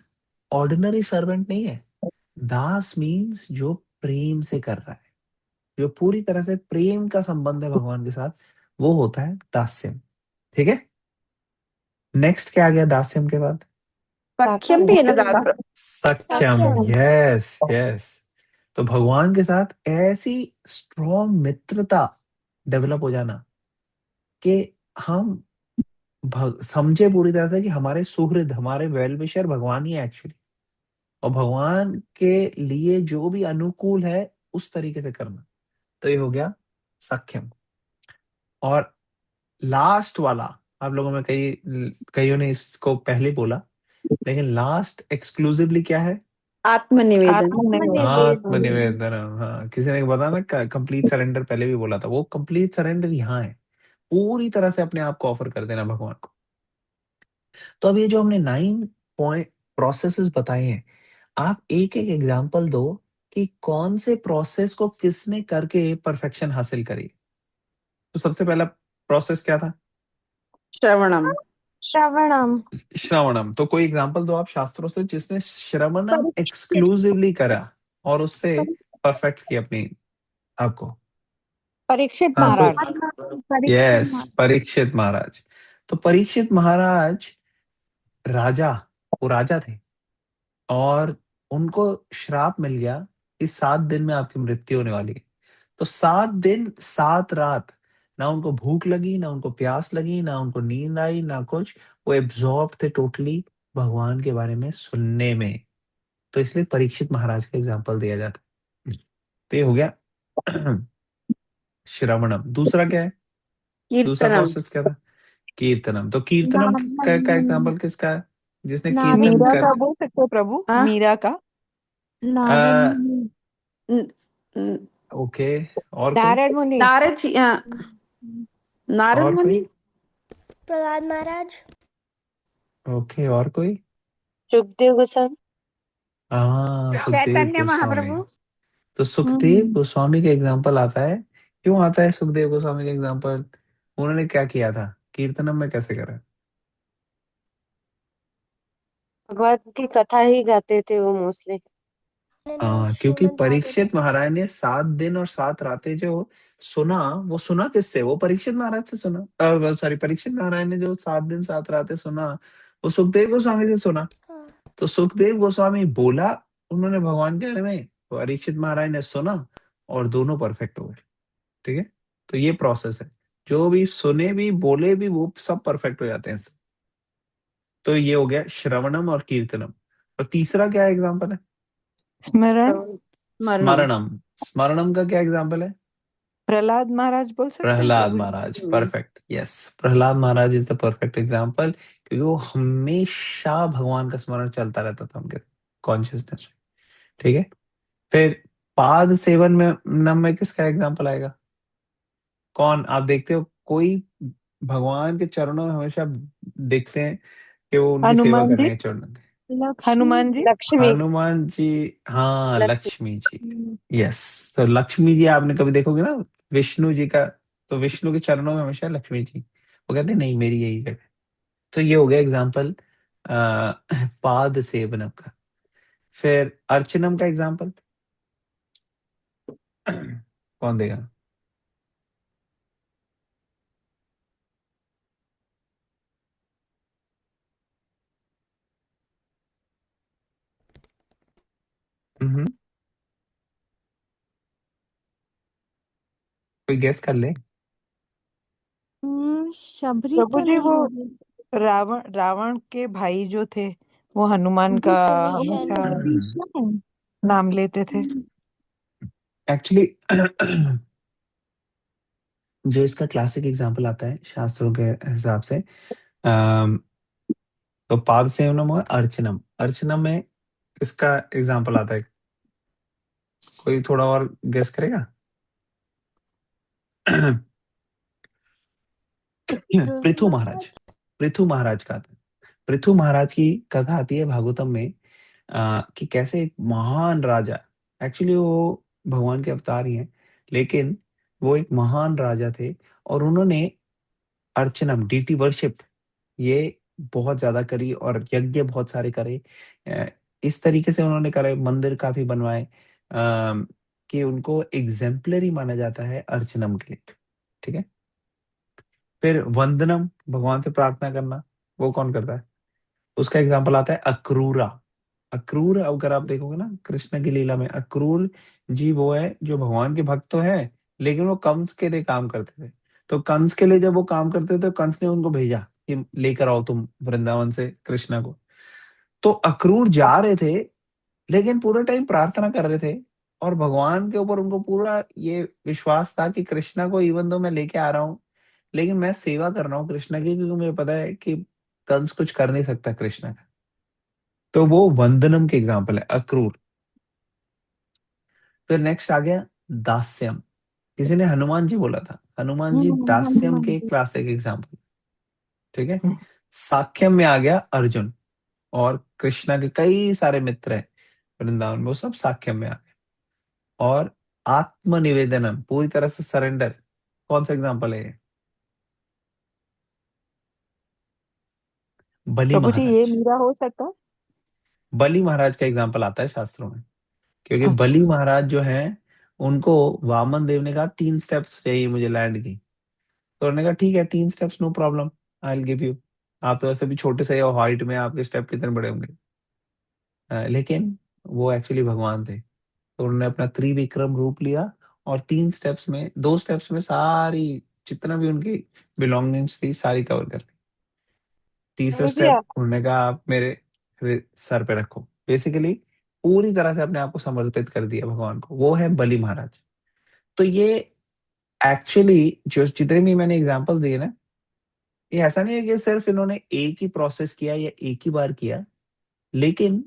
ऑर्डिनरी सर्वेंट नहीं है। दास मीन्स जो प्रेम से कर रहा है, जो पूरी तरह से प्रेम का संबंध है भगवान के साथ, वो होता है दास्यम, ठीक है। नेक्स्ट क्या आ गया दास्यम के बाद। सक्षम भी है ना दादा। सख्यम, Sakyam. Yes yes. तो भगवान के साथ ऐसी स्ट्रॉन्ग मित्रता डेवलप हो जाना कि हम समझे पूरी तरह से कि हमारे सुहृद, हमारे वेल विशर भगवान ही है एक्चुअली। और भगवान के लिए जो भी अनुकूल है उस तरीके से करना, तो ये हो गया सख्यम। और लास्ट वाला, आप लोगों में कईयों ने इसको पहले बोला, लेकिन लास्ट एक्सक्लूसिवली क्या है। आत्मनिवेदन। आत्मनिवेदन। आत्मनिवेदन। हाँ, किसी ने बताया ना कंप्लीट सरेंडर, पहले भी बोला था, वो कंप्लीट सरेंडर यहाँ है। पूरी तरह से अपने आप को ऑफर कर देना भगवान को। तो अब ये जो हमने 9 पॉइंट प्रोसेसेस बताए हैं, आप एक एक एग्जांपल दो कि कौन से प्रोसेस को किसने करके परफेक्शन हासिल करी। तो सबसे पहला प्रोसेस क्या था। श्रवणम। श्रवणम। श्रवणम। तो कोई एग्जांपल दो आप शास्त्रों से जिसने श्रवणम परीक्षित। एक्सक्लूसिवली करा और उससे परफेक्ट किया अपनी आपको। परीक्षित हाँ, कोई। महाराज। परीक्षित यस, महाराज। परीक्षित महाराज। तो परीक्षित महाराज राजा, वो राजा थे, और उनको श्राप मिल गया कि 7 दिन में आपकी मृत्यु होने वाली है। तो 7 दिन 7 रात, ना उनको भूख लगी, ना उनको प्यास लगी, ना उनको नींद आई, ना कुछ। वो एब्जॉर्ब थे टोटली भगवान के बारे में सुनने में। तो इसलिए परीक्षित महाराज का एग्जाम्पल दिया जाता है। तो ये हो गया श्रवणम। दूसरा क्या है, दूसरा कीर्तनम। प्रोसेस क्या था। कीर्तनम। तो कीर्तनम का नारायण। एग्जाम्पल किसका है, जिसने कीर्तन नारायण। मीरा कर। का बोल सकते हो प्रभु, हाँ। मीरा का। नारायण। न- न- ओके, और कोई। नारद मुनि। नारद जी, हाँ, नारद और मुनि। कोई। Prahlad Maharaj. ओके, और कोई। सुखदेव गोस्वामी। हाँ, सुखदेव चैतन्य गोस्वामी। महाप्रभु। तो सुखदेव हम्म। गोस्वामी का एग्जाम्पल आता है। क्यों आता है सुखदेव गोस्वामी का एग्जाम्पल। उन्होंने क्या किया था, कीर्तनम में कैसे करा। भगवान की कथा ही गाते थे वो मोस्टली। And हाँ, क्योंकि Srimad परीक्षित Bhagavatam. महाराज ने 7 दिन और 7 रातें जो सुना, वो सुना किससे, वो परीक्षित महाराज से सुना। सॉरी, परीक्षित महाराज ने जो 7 दिन 7 रातें सुना, वो सुखदेव गोस्वामी से सुना। हाँ. तो सुखदेव गोस्वामी बोला उन्होंने भगवान के बारे में, परीक्षित महाराज ने सुना, और दोनों परफेक्ट हो गए, ठीक है। तो ये प्रोसेस है, जो भी सुने भी बोले भी वो सब परफेक्ट हो जाते हैं। तो ये हो गया श्रवणम और कीर्तनम। और तीसरा क्या एग्जाम्पल है। स्मरण। मरणम। स्मरणम। स्मरणम का क्या एग्जाम्पल है। प्रहलाद महाराज बोल सकते हैं प्रहलाद प्रभु जी। महाराज, परफेक्ट, यस। प्रहलाद महाराज इज द परफेक्ट एग्जाम्पल, क्योंकि वो हमेशा भगवान का स्मरण चलता रहता था उनके कॉन्शियसनेस में, ठीक है। फिर पाद सेवन में नम में किसका एग्जाम्पल आएगा? कौन आप देखते हो कोई भगवान के चरणों में हमेशा देखते हैं कि वो उनकी सेवा हनुमान कर जी। रहे हैं चरणों की? हनुमान जी। लक्ष्मी। हनुमान जी, हाँ लक्ष्मी। लक्ष्मी जी। यस, तो लक्ष्मी जी आपने कभी देखोगे ना विष्णु जी का, तो विष्णु के चरणों में हमेशा लक्ष्मी जी, वो कहते हैं नहीं मेरी यही जगह। तो ये हो गया एग्जाम्पल पाद सेवनम का। फिर अर्चनम का एग्जाम्पल कौन देगा? हम्म, कोई गेस कर ले। शबरी प्रभु तो जी, नहीं वो होगी। रावण रावण के भाई जो थे, वो हनुमान का विभीषण। हमेशा नाम लेते थे। एक्चुअली जो इसका क्लासिक एग्जाम्पल आता है शास्त्रों के हिसाब से, अम, तो पाद सेवनम और अर्चनम, अर्चनम में इसका एग्जाम्पल आता है, कोई थोड़ा और गेस करेगा? पृथु महाराज, प्रहलाद। पृथु महाराज का आता है। पृथु महाराज की कथा आती है भागवतम में, कि कैसे एक महान राजा, एक्चुअली वो भगवान के अवतार ही हैं, लेकिन वो एक महान राजा थे और उन्होंने अर्चनम डीटी वर्शिप ये बहुत ज्यादा करी और यज्ञ बहुत सारे करे। अ, इस तरीके से उन्होंने करे, मंदिर काफी बनवाए, कि उनको एग्जेम्पलरी माना जाता है अर्चनम के लिए। ठीक है, फिर वंदनम भगवान से प्रार्थना करना, वो कौन करता है? उसका एग्जाम्पल आता है अक्रूरा। अक्रूर अगर आप देखोगे ना कृष्ण की लीला में, अक्रूर जी वो है जो भगवान के भक्त तो है, लेकिन वो कंस के लिए काम करते थे। तो कंस के लिए जब वो काम करते थे तो कंस ने उनको भेजा कि लेकर आओ तुम वृंदावन से कृष्णा को। तो अक्रूर जा रहे थे, लेकिन पूरे टाइम प्रार्थना कर रहे थे और भगवान के ऊपर उनको पूरा ये विश्वास था कि कृष्णा को इवन दो मैं लेके आ रहा हूँ, लेकिन मैं सेवा कर रहा हूँ कृष्णा की, क्योंकि मुझे पता है कि कंस कुछ कर नहीं सकता कृष्णा का। तो वो वंदनम के एग्जाम्पल है अक्रूर। फिर नेक्स्ट आ गया दास्यम। किसी ने हनुमान जी बोला था, हनुमान जी दास्यम हनुमान के जी। Classic example. ठीक है, साख्यम में आ गया अर्जुन, और कृष्णा के कई सारे मित्र हैं वृंदावन में, वो सब साख्यम में आ गए। और आत्मनिवेदनम, पूरी तरह से सरेंडर, कौन सा एग्जाम्पल है ये? बलि प्रभु जी, ये महाराज। मीरा हो सकता? बलि महाराज का एग्जाम्पल आता है शास्त्रों में, क्योंकि अच्छा। बलि महाराज जो हैं उनको वामन देव ने कहा 3 स्टेप्स चाहिए मुझे लैंड की। तो उन्होंने कहा ठीक है 3 steps no problem, I will give you. आप तो वैसे भी छोटे से हो हाइट में, आपके स्टेप कितने बड़े होंगे? लेकिन वो एक्चुअली भगवान थे, तो उन्होंने अपना त्रिविक्रम रूप लिया और 3 स्टेप्स में, 2 स्टेप्स में सारी जितना भी उनकी बिलोंगिंग्स थी सारी कवर कर ली। तीसरा प्रभु जी स्टेप उन्होंने कहा आप मेरे सर पे रखो, बेसिकली पूरी तरह से अपने आप को समर्पित कर दिया भगवान को, वो है बलि महाराज। तो ये एक्चुअली जो जितने भी मैंने एग्जांपल दिए ना, ये ऐसा नहीं है कि सिर्फ इन्होंने एक ही प्रोसेस किया या एक ही बार किया, लेकिन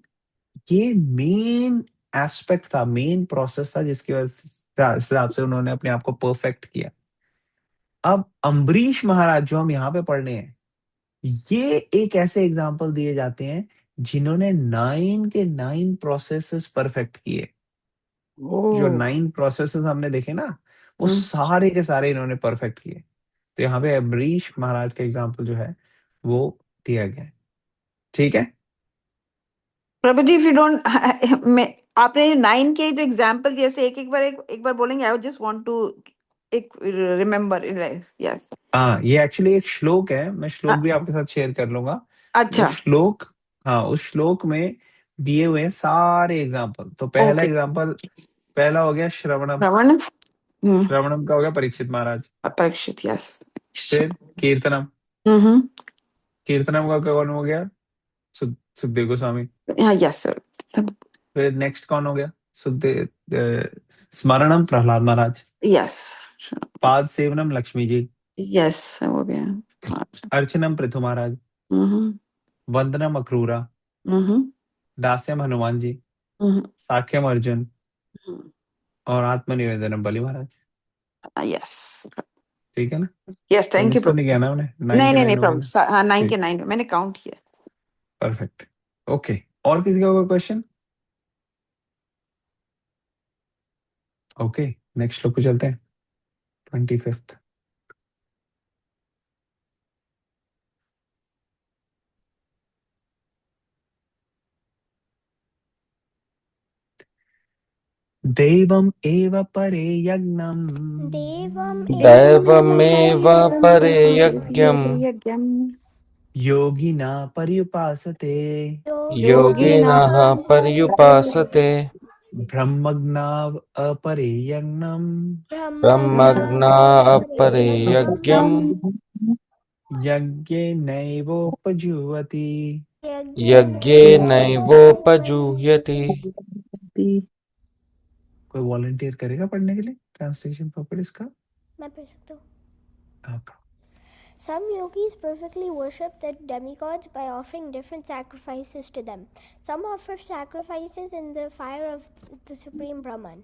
ये मेन एस्पेक्ट था, मेन प्रोसेस था जिसकी वजह से हिसाब से उन्होंने अपने आप को परफेक्ट किया। अब अम्बरीश महाराज जो हम यहाँ पे पढ़ रहे हैं, ये एक ऐसे एग्जाम्पल दिए जाते हैं जिन्होंने 9 के 9 प्रोसेसेस परफेक्ट किए। जो ओ 9 प्रोसेसेस हमने देखे ना, वो हम्म। सारे के सारे इन्होंने परफेक्ट किए। तो यहाँ पे अम्बरीश महाराज का एग्जाम्पल जो है वो दिया गया है। ठीक है, प्रभु जी, इफ यू डोंट मैं आपने 9 के जो एग्जांपल दिए से एक बार बोलेंगे? आई जस्ट वांट टू एक रिमेम्बर। यस। हाँ ये एक्चुअली एक श्लोक है, मैं श्लोक भी आपके साथ शेयर कर लूंगा। वो अच्छा। श्लोक, हाँ उस श्लोक में दिए हुए हैं सारे एग्जाम्पल। तो पहला ओके। एग्जाम्पल, पहला हो गया श्रवणम। श्रवण। श्रवणम का हो गया परीक्षित महाराज। अपेक्षित। यस। फिर कीर्तनम, हम्म। कीर्तनम का कौन हो गया? सुखदेव गोस्वामी। हाँ, यस सर। फिर नेक्स्ट कौन हो गया? सुखदेव। स्मरणम प्रहलाद महाराज। यस। पाद सेवनम लक्ष्मी जी। यस हो गया। अच्छा। अर्चनम पृथु महाराज। हम्म। वंदनम अक्रूरा। हम्म। दास्यम हनुमान जी। हम्म। साख्यम अर्जुन। और आत्मनिवेदन बलि महाराज, यस ठीक है ना? यस, तो थैंक यू मिस तो प्रभु। नहीं किया ना हमने? 9 नहीं के नहीं 9 नहीं हो गए प्रभु, ना? हाँ 9 के ठीक, 9 मैंने काउंट किया। Perfect, okay. और किसी का कोई क्वेश्चन? ओके, नेक्स्ट श्लोक पे चलते हैं, 25th। देवम एव परे यज्ञम देवम् दैवमेव परे यज्ञम् यज्ञम् योगिना पर्युपासते योगिनः पर्युपासते ब्रह्मज्ञाव अपरे यज्ञम ब्रह्मज्ञा अपरे यज्ञम् यज्ञेनैवोपजुह्वति। यज्ञेनैवोपजुह्यति। कोई वॉलंटियर करेगा पढ़ने के लिए ट्रांसलेशन प्रॉपर इसका? मैं पढ़ सकता हूँ। हाँ। Some yogis perfectly worship the demigods by offering different sacrifices to them. Some offer sacrifices in the fire of the Supreme Brahman.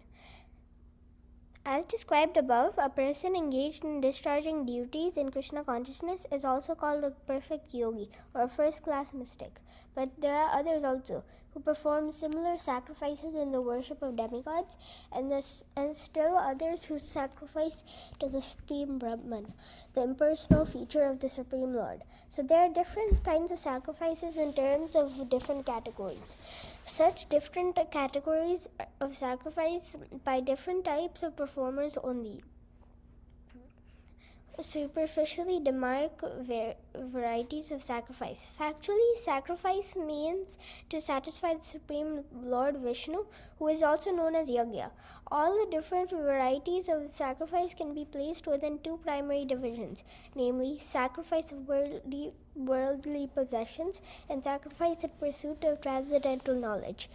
As described above, a person engaged in discharging duties in Krishna consciousness is also called a perfect yogi or a first-class mystic. But there are others also who perform similar sacrifices in the worship of demigods, and still others who sacrifice to the Supreme Brahman, the impersonal feature of the Supreme Lord. So there are different kinds of sacrifices in terms of different categories. Such different categories of sacrifice by different types of performers only superficially demark varieties of sacrifice. Factually, sacrifice means to satisfy the Supreme Lord Vishnu, who is also known as Yagya. All the different varieties of sacrifice can be placed within two primary divisions, namely sacrifice of worldly possessions and sacrifice in pursuit of transcendental knowledge.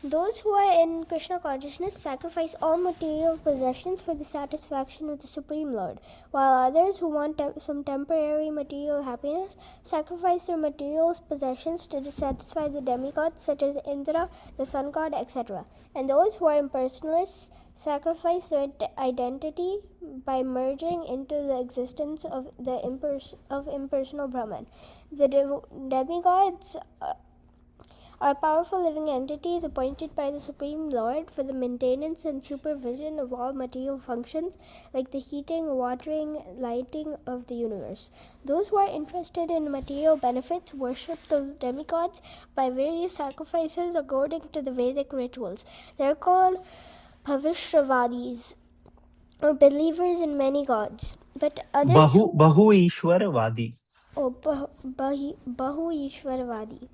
Those who are in Krishna consciousness sacrifice all material possessions for the satisfaction of the Supreme Lord, while others who want some temporary material happiness sacrifice their material possessions to satisfy the demigods such as Indra, the sun god, etc. And those who are impersonalists sacrifice their identity by merging into the existence of the impersonal Brahman. The demigods are powerful living entities appointed by the Supreme Lord for the maintenance and supervision of all material functions like the heating, watering, lighting of the universe. Those who are interested in material benefits worship the demigods by various sacrifices according to the Vedic rituals. They are called Bhavishravadis, or believers in many gods. But others बहु ईश्वरवादी। Bahu Ishwaravadi,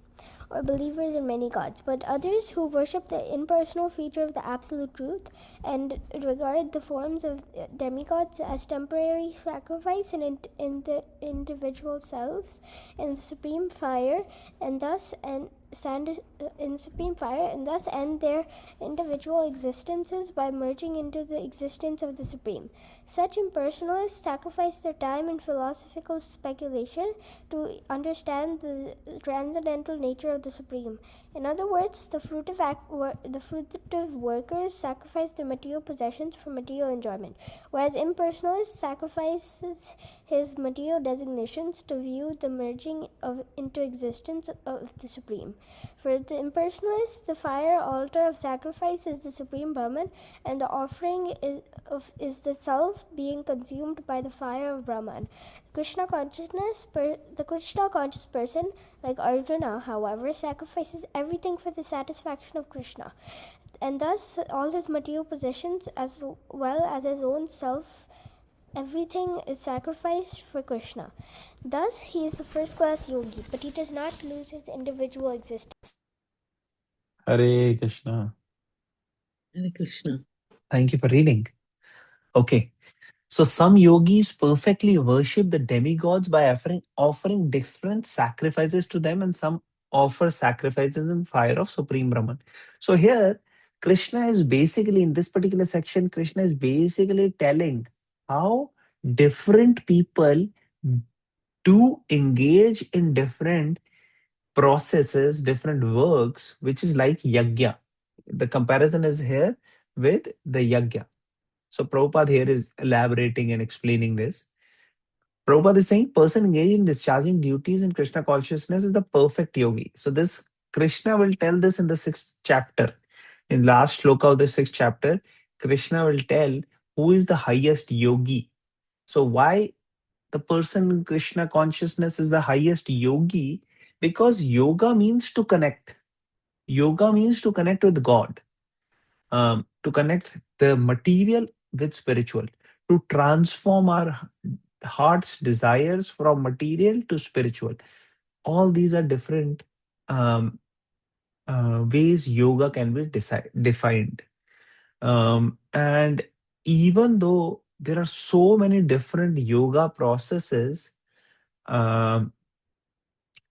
or believers in many gods, but others who worship the impersonal feature of the absolute truth and regard the forms of demigods as temporary sacrifice in the individual selves in the supreme fire, and thus stand in supreme fire, and thus end their individual existences by merging into the existence of the Supreme. Such impersonalists sacrifice their time in philosophical speculation to understand the transcendental nature of the Supreme. In other words, the fruitive workers sacrifice their material possessions for material enjoyment, whereas impersonalists sacrifices his material designations to view the merging into existence of the Supreme. For the impersonalists, the fire altar of sacrifice is the Supreme Brahman, and the offering is the self being consumed by the fire of Brahman. The Krishna conscious person, like Arjuna, however, sacrifices everything for the satisfaction of Krishna, and thus all his material possessions as well as his own self, everything is sacrificed for Krishna. Thus, he is the first-class yogi, but he does not lose his individual existence. Hare Krishna. Hare Krishna. Thank you for reading. Okay. So some yogis perfectly worship the demigods by offering different sacrifices to them, and some offer sacrifices in fire of Supreme Brahman. So here, Krishna is basically, in this particular section, Krishna is basically telling how different people do engage in different processes, different works, which is like yajna. The comparison is here with the yajna. So Prabhupada here is elaborating and explaining this. Prabhupada is saying person engaged in discharging duties in Krishna consciousness is the perfect yogi. So this Krishna will tell this in the 6th chapter. In last shloka of the 6th chapter, Krishna will tell who is the highest yogi. So why the person in Krishna consciousness is the highest yogi? Because yoga means to connect. Yoga means to connect with God, to connect the material with spiritual, to transform our heart's desires from material to spiritual. All these are different um, ways yoga can be defined. And even though there are so many different yoga processes, um,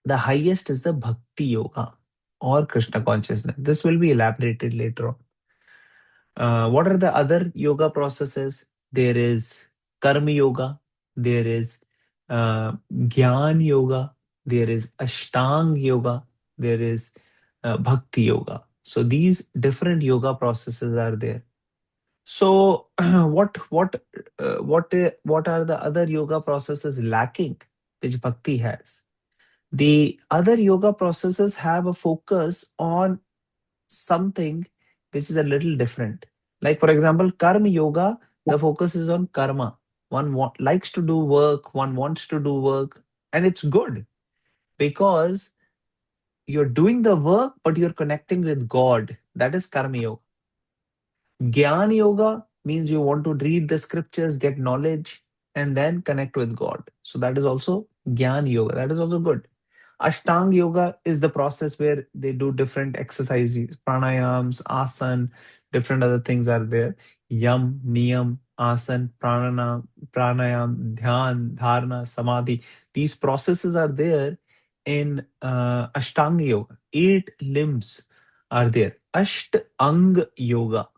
the highest is the bhakti yoga or Krishna consciousness. This will be elaborated later on. What are the other yoga processes? There is karma yoga, there is gyan yoga, there is ashtang yoga, there is bhakti yoga. So these different yoga processes are there. So what are the other yoga processes lacking which bhakti has? The other yoga processes have a focus on something which is a little different. Like, for example, karma yoga, the focus is on karma. One likes to do work, one wants to do work, and it's good because you're doing the work, but you're connecting with God. That is karma yoga. Gyan yoga means you want to read the scriptures, get knowledge, and then connect with God. So that is also Gyan yoga. That is also good. Ashtang yoga is the process where they do different exercises, pranayams, asan, different other things are there. Yam, niyam, asan, pranayam, dhyan, dharana, samadhi. These processes are there in Ashtanga yoga. 8 limbs are there. Ashtang yoga.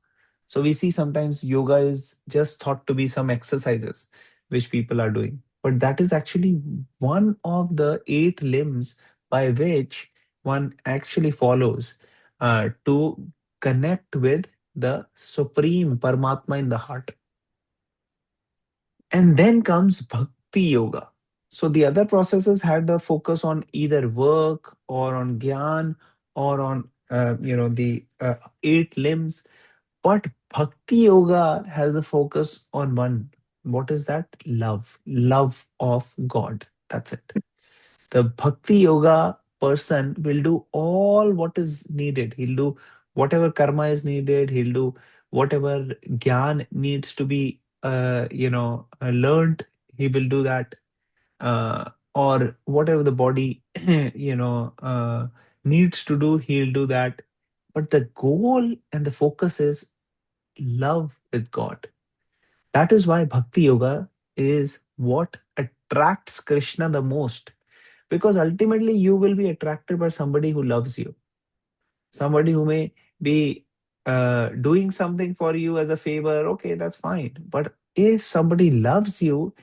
So we see sometimes yoga is just thought to be some exercises which people are doing. But that is actually one of the 8 limbs by which one actually follows to connect with the supreme Paramatma in the heart. And then comes Bhakti Yoga. So the other processes had the focus on either work or on Gyan or on the 8 limbs. But Bhakti Yoga has a focus on one. What is that? Love. Love of God. That's it. The Bhakti Yoga person will do all what is needed. He'll do whatever karma is needed. He'll do whatever Gyan needs to be, learned. He will do that. Or whatever the body, needs to do, he'll do that. But the goal and the focus is love with God. That is why Bhakti Yoga is what attracts Krishna the most. Because ultimately, you will be attracted by somebody who loves you, somebody who may be doing something for you as a favor. Okay, that's fine. But if somebody loves you,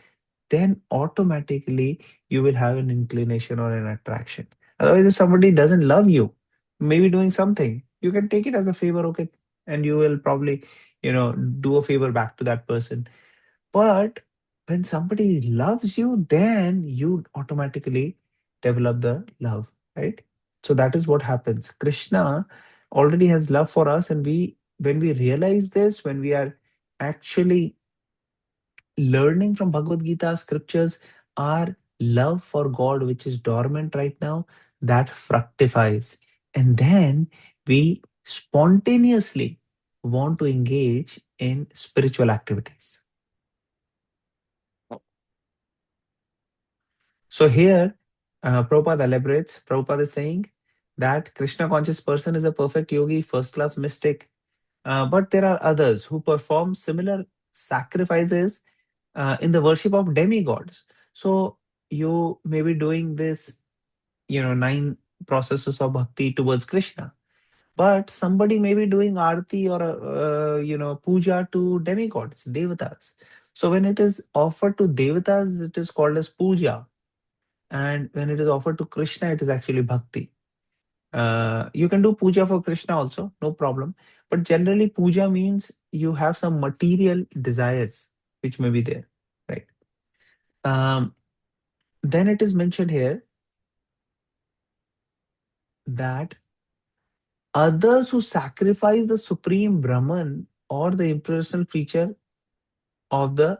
then automatically you will have an inclination or an attraction. Otherwise, if somebody doesn't love you, maybe doing something, you can take it as a favor, okay, and you will probably, do a favor back to that person. But when somebody loves you, then you automatically develop the love, right? So that is what happens. Krishna already has love for us, and when we realize this, when we are actually learning from Bhagavad Gita scriptures, our love for God, which is dormant right now, that fructifies. And then we spontaneously want to engage in spiritual activities. So here, Prabhupada elaborates. Prabhupada is saying that Krishna conscious person is a perfect yogi, first class mystic. But there are others who perform similar sacrifices in the worship of demigods. So you may be doing this, 9 processes of bhakti towards Krishna. But somebody may be doing arti or puja to demigods, devatas. So when it is offered to devatas, it is called as puja. And when it is offered to Krishna, it is actually bhakti. You can do puja for Krishna also, no problem. but generally puja means you have some material desires which may be there, right? Then it is mentioned here that others who sacrifice the supreme Brahman or the impersonal feature of the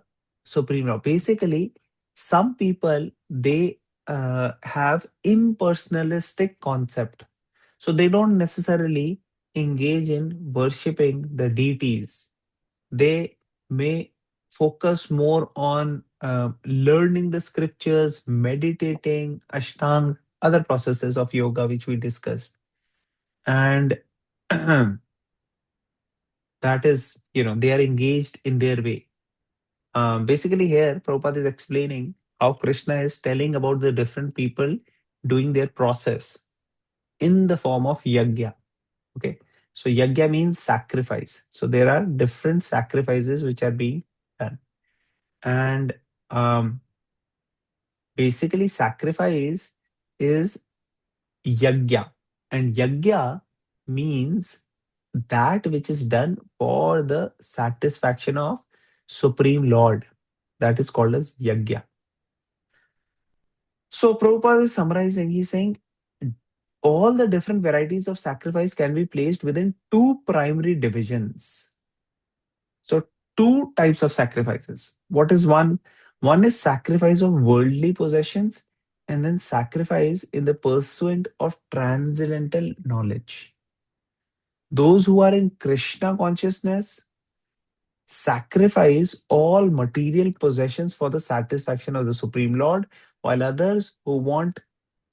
supreme law. Basically, some people they have impersonalistic concept, so they don't necessarily engage in worshipping the deities. They may focus more on learning the scriptures, meditating, ashtang, other processes of yoga which we discussed, and that is, they are engaged in their way. Basically, here Prabhupada is explaining how Krishna is telling about the different people doing their process in the form of yajna. Okay, so yajna means sacrifice. So there are different sacrifices which are being done, and um, basically, sacrifice is yajna, and yajna means that which is done for the satisfaction of Supreme Lord. That is called as yajna. So Prabhupada is summarizing, he's saying all the different varieties of sacrifice can be placed within two primary divisions. So two types of sacrifices. What is one? One is sacrifice of worldly possessions, and then sacrifice in the pursuit of transcendental knowledge. Those who are in Krishna consciousness sacrifice all material possessions for the satisfaction of the Supreme Lord, while others who want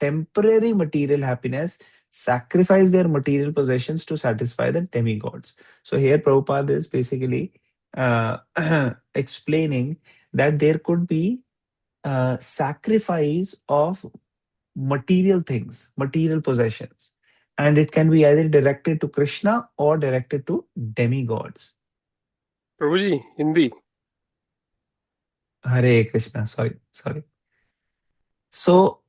temporary material happiness sacrifice their material possessions to satisfy the demigods. So here Prabhupada is basically uh, explaining that there could be sacrifice of material things, material possessions, and it can be either directed to Krishna or directed to demigods. Prabhu ji Hindi. Hare Krishna. Sorry. So,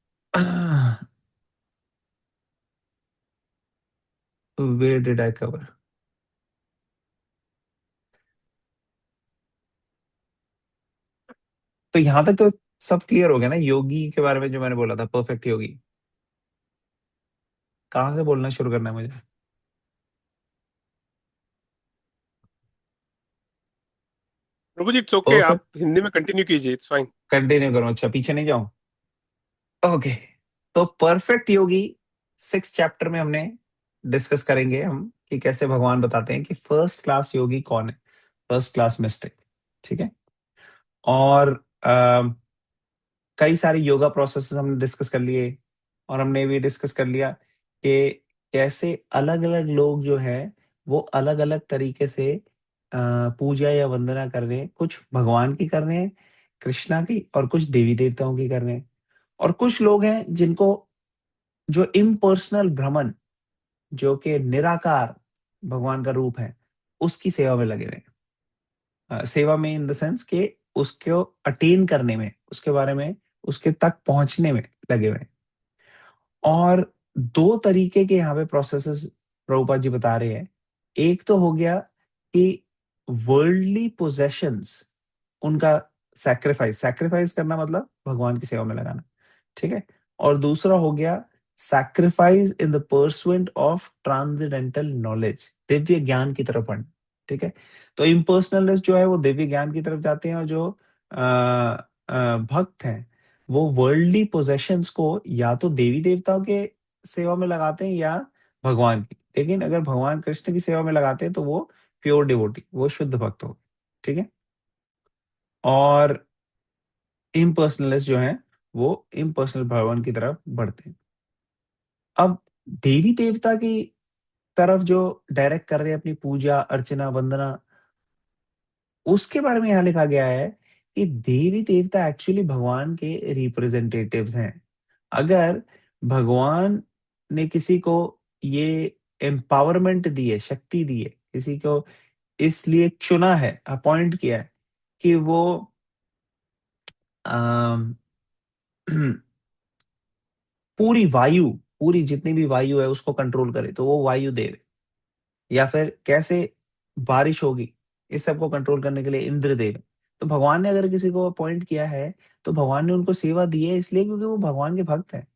where did I cover? तो यहां तक तो सब clear हो गया ना, योगी के बारे में जो मैंने बोला था, परफेक्ट योगी. कहाँ से बोलना शुरू करना है मुझे? प्रभु जी इट्स ओके, परफेक्ट आप हिंदी में कंटिन्यू कीजिए, इट्स फाइन. कंटिन्यू करूं? अच्छा, पीछे नहीं जाऊं? ओके. तो परफेक्ट योगी 6 चैप्टर में हमने डिस्कस करेंगे हम कि कैसे भगवान बताते हैं कि फर्स्ट क्लास योगी कौन है, फर्स्ट क्लास मिस्टिक. ठीक है. और कई सारे योगा प्रोसेसेस हमने डिस्कस कर लिए, और हमने ये भी डिस्कस कर लिया कि कैसे अलग-अलग लोग जो हैं, वो अलग-अलग तरीके से पूजा या वंदना कर रहे हैं. कुछ भगवान की कर रहे हैं, कृष्णा की, और कुछ देवी-देवताओं की कर रहे हैं. और कुछ लोग हैं जिनको जो इम्पर्सनल ब्राह्मण, जो कि निराकार भगवान का रूप है, उसकी सेवा में लगे हुए हैं. सेवा में इन द सेंस कि उसको अटेन करने में, उसके बारे में, उसके तक पहुंचने में लगे हुए हैं. और 2 तरीके के यहाँ पे प्रोसेसेस प्रभुपाद जी बता रहे हैं. एक तो हो गया कि वर्ल्डली पोजेशंस, उनका सैक्रिफाइस, सैक्रिफाइस करना मतलब भगवान की सेवा में लगाना. ठीक है. और दूसरा हो गया sacrifice in the pursuant of transcendental knowledge, Divya ज्ञान की तरफ बढ़ना. ठीक है. तो इम्पर्सनलिस्ट जो है वो दिव्य ज्ञान की तरफ जाते हैं, और जो भक्त हैं वो वर्ल्डली पोजेशंस को या तो देवी देवताओं के सेवा में लगाते हैं या भगवान की. लेकिन अगर भगवान कृष्ण की सेवा में लगाते हैं तो वो प्योर डिवोटी, वो शुद्ध भक्त हो. ठीक है. और इम्पर्सनलिस्ट जो हैं वो इम्पर्सनल भगवान की तरफ बढ़ते हैं. अब देवी देवता की तरफ जो डायरेक्ट कर रहे हैं अपनी पूजा अर्चना वंदना, उसके बारे में यहाँ लिखा गया है कि देवी देवता एक्चुअली भगवान के रिप्रेजेंटेटिव्स हैं. अगर भगवान ने किसी को ये एम्पावरमेंट दी है, शक्ति दी है, किसी को इसलिए चुना है, अपॉइंट किया है कि वो अम, पूरी वायु, पूरी जितनी भी वायु है उसको कंट्रोल करे, तो वो वायु देव है. या फिर कैसे बारिश होगी, इस सब को कंट्रोल करने के लिए इंद्रदेव। तो भगवान ने अगर किसी को अपॉइंट किया है तो भगवान ने उनको सेवा दी है इसलिए क्योंकि वो भगवान के भक्त हैं।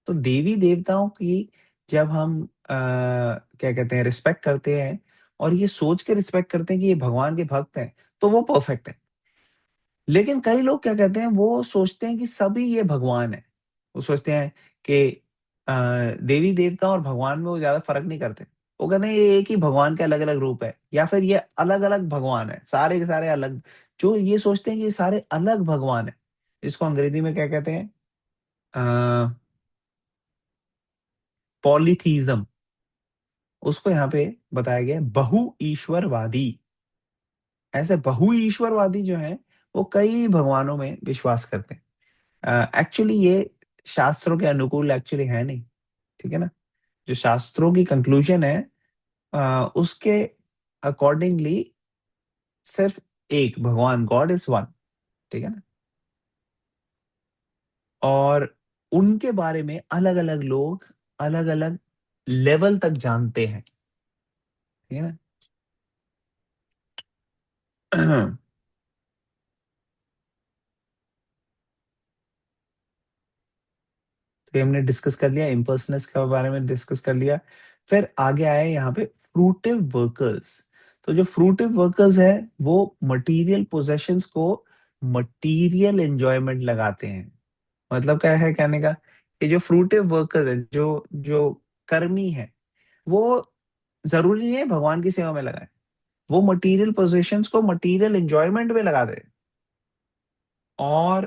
तो देवी देवताओं की जब हम क्या कहते हैं रिस्पेक्ट करते हैं और ये सोच के रिस्पेक्ट करते हैं कि ये भगवान के भक्त हैं, तो वो परफेक्ट है। लेकिन कई लोग क्या कहते हैं, वो सोचते हैं कि सभी ये भगवान है। वो सोचते हैं कि देवी देवता और भगवान में वो ज्यादा फर्क नहीं करते। वो कहते हैं ये एक ही भगवान के अलग अलग रूप है, या फिर ये अलग अलग भगवान है, सारे के सारे अलग। जो ये सोचते हैं कि ये सारे अलग भगवान है, इसको अंग्रेजी में क्या कहते हैं, पॉलीथीज्म। उसको यहाँ पे बताया गया है बहु ईश्वरवादी। ऐसे बहु ईश्वरवादी जो है वो कई भगवानों में विश्वास करते हैं। एक्चुअली ये शास्त्रों के अनुकूल एक्चुअली है नहीं, ठीक है ना। जो शास्त्रों की कंक्लूजन है उसके अकॉर्डिंगली सिर्फ एक भगवान, गॉड इज वन, ठीक है ना। और उनके बारे में अलग अलग लोग अलग अलग लेवल तक जानते हैं, ठीक है ना। तो ये हमने डिस्कस कर लिया, इम्पर्सनेस के बारे में डिस्कस कर लिया। फिर आगे आए यहाँ पे फ्रूटिव वर्कर्स। तो जो फ्रूटिव वर्कर्स है वो मटेरियल पोजेशंस को मटेरियल एंजॉयमेंट लगाते हैं। मतलब क्या है कहने का, कि जो फ्रूटिव वर्कर्स है, जो जो कर्मी है, वो जरूरी नहीं है भगवान की सेवा में लगाए, वो मटेरियल पोजेशंस को मटेरियल एंजॉयमेंट में लगा दे। और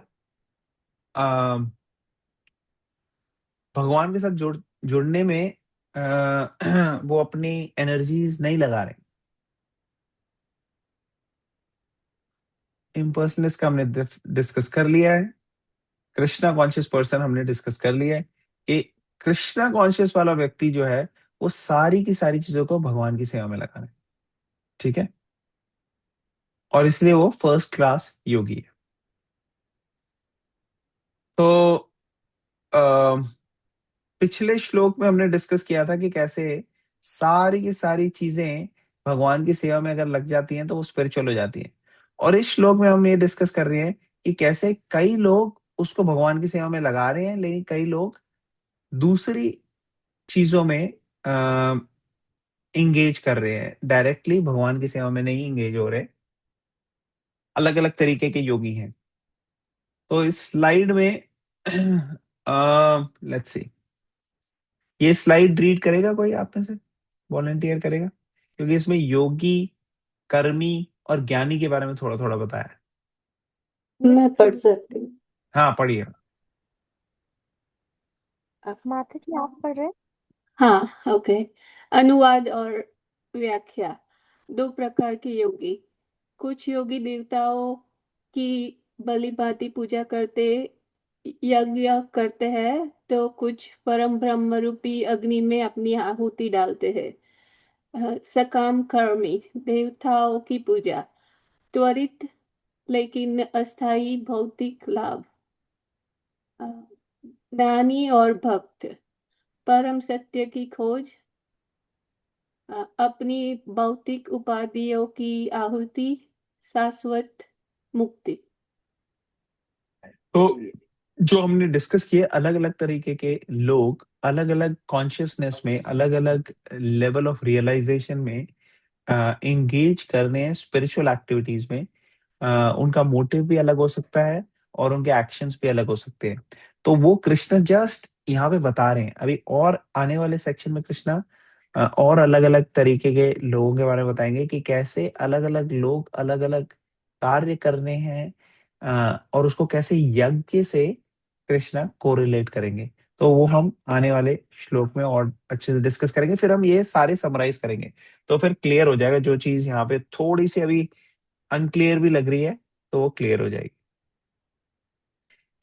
भगवान के साथ जुड़ने में वो अपनी एनर्जीज नहीं लगा रहे। इम्पर्सनेस का हमने डिस्कस कर लिया है। कृष्णा कॉन्शियस पर्सन हमने डिस्कस कर लिया है कि कृष्णा कॉन्शियस वाला व्यक्ति जो है वो सारी की सारी चीजों को भगवान की सेवा में लगा रहे हैं, ठीक है। और इसलिए वो फर्स्ट क्लास योगी है। तो पिछले श्लोक में हमने डिस्कस किया था कि कैसे सारी की सारी चीजें भगवान की सेवा में अगर लग जाती हैं तो वो स्पिरिचुअल हो जाती हैं। और इस श्लोक में हम ये डिस्कस कर रहे हैं कि कैसे कई लोग उसको भगवान की सेवा में लगा रहे हैं, लेकिन कई लोग दूसरी चीजों में इंगेज कर रहे हैं, डायरेक्टली भगवान की सेवा में नहीं इंगेज हो रहे। अलग अलग तरीके के योगी हैं। तो इस स्लाइड में लेट्स सी, ये स्लाइड रीड करेगा कोई आप में से, वॉलंटियर करेगा, क्योंकि इसमें योगी, कर्मी और ज्ञानी के बारे में थोड़ा थोड़ा बताया है। मैं पढ़ सकती हूँ। हाँ पढ़िए। माता जी आप पढ़ रहे हैं? हाँ, ओके। अनुवाद और व्याख्या। दो प्रकार के योगी। कुछ योगी देवताओं की भली भांति पूजा करते, यज्ञ करते हैं, तो कुछ परम ब्रह्म रूपी अग्नि में अपनी आहुति डालते हैं। सकाम कर्मी देवताओं की पूजा, त्वरित लेकिन अस्थायी भौतिक लाभ। अ, ज्ञानी और भक्त परम सत्य की खोज, अपनी भौतिक उपाधियों की आहुति, शाश्वत मुक्ति। तो जो हमने डिस्कस किए, अलग अलग तरीके के लोग अलग अलग कॉन्शियसनेस में, अलग अलग लेवल ऑफ रियलाइजेशन में एंगेज करने हैं स्पिरिचुअल एक्टिविटीज में। उनका मोटिव भी अलग हो सकता है और उनके एक्शंस भी अलग हो सकते हैं। तो वो कृष्ण जस्ट यहाँ पे बता रहे हैं। अभी और आने वाले सेक्शन में कृष्णा और अलग अलग तरीके के लोगों के बारे में बताएंगे कि कैसे अलग अलग लोग अलग अलग कार्य करने हैं, और उसको कैसे यज्ञ से कृष्णा कोरिलेट करेंगे। तो वो हम आने वाले श्लोक में और अच्छे से डिस्कस करेंगे, फिर हम ये सारे समराइज करेंगे। तो फिर क्लियर हो जाएगा, जो चीज यहाँ पे थोड़ी सी अभी अनक्लियर भी लग रही है तो वो क्लियर हो जाएगी।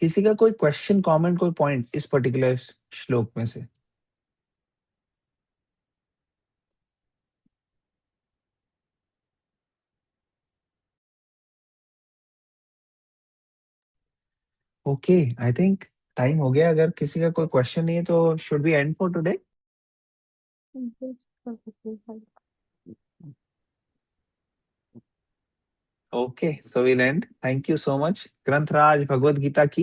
किसी का कोई क्वेश्चन, कमेंट, कोई पॉइंट इस पर्टिकुलर श्लोक में से? ओके, आई थिंक टाइम हो गया। अगर किसी का कोई क्वेश्चन नहीं है तो should be end for today. कर सकते हैं। Okay, so will end. Thank you so much. ग्रंथराज भगवत गीता की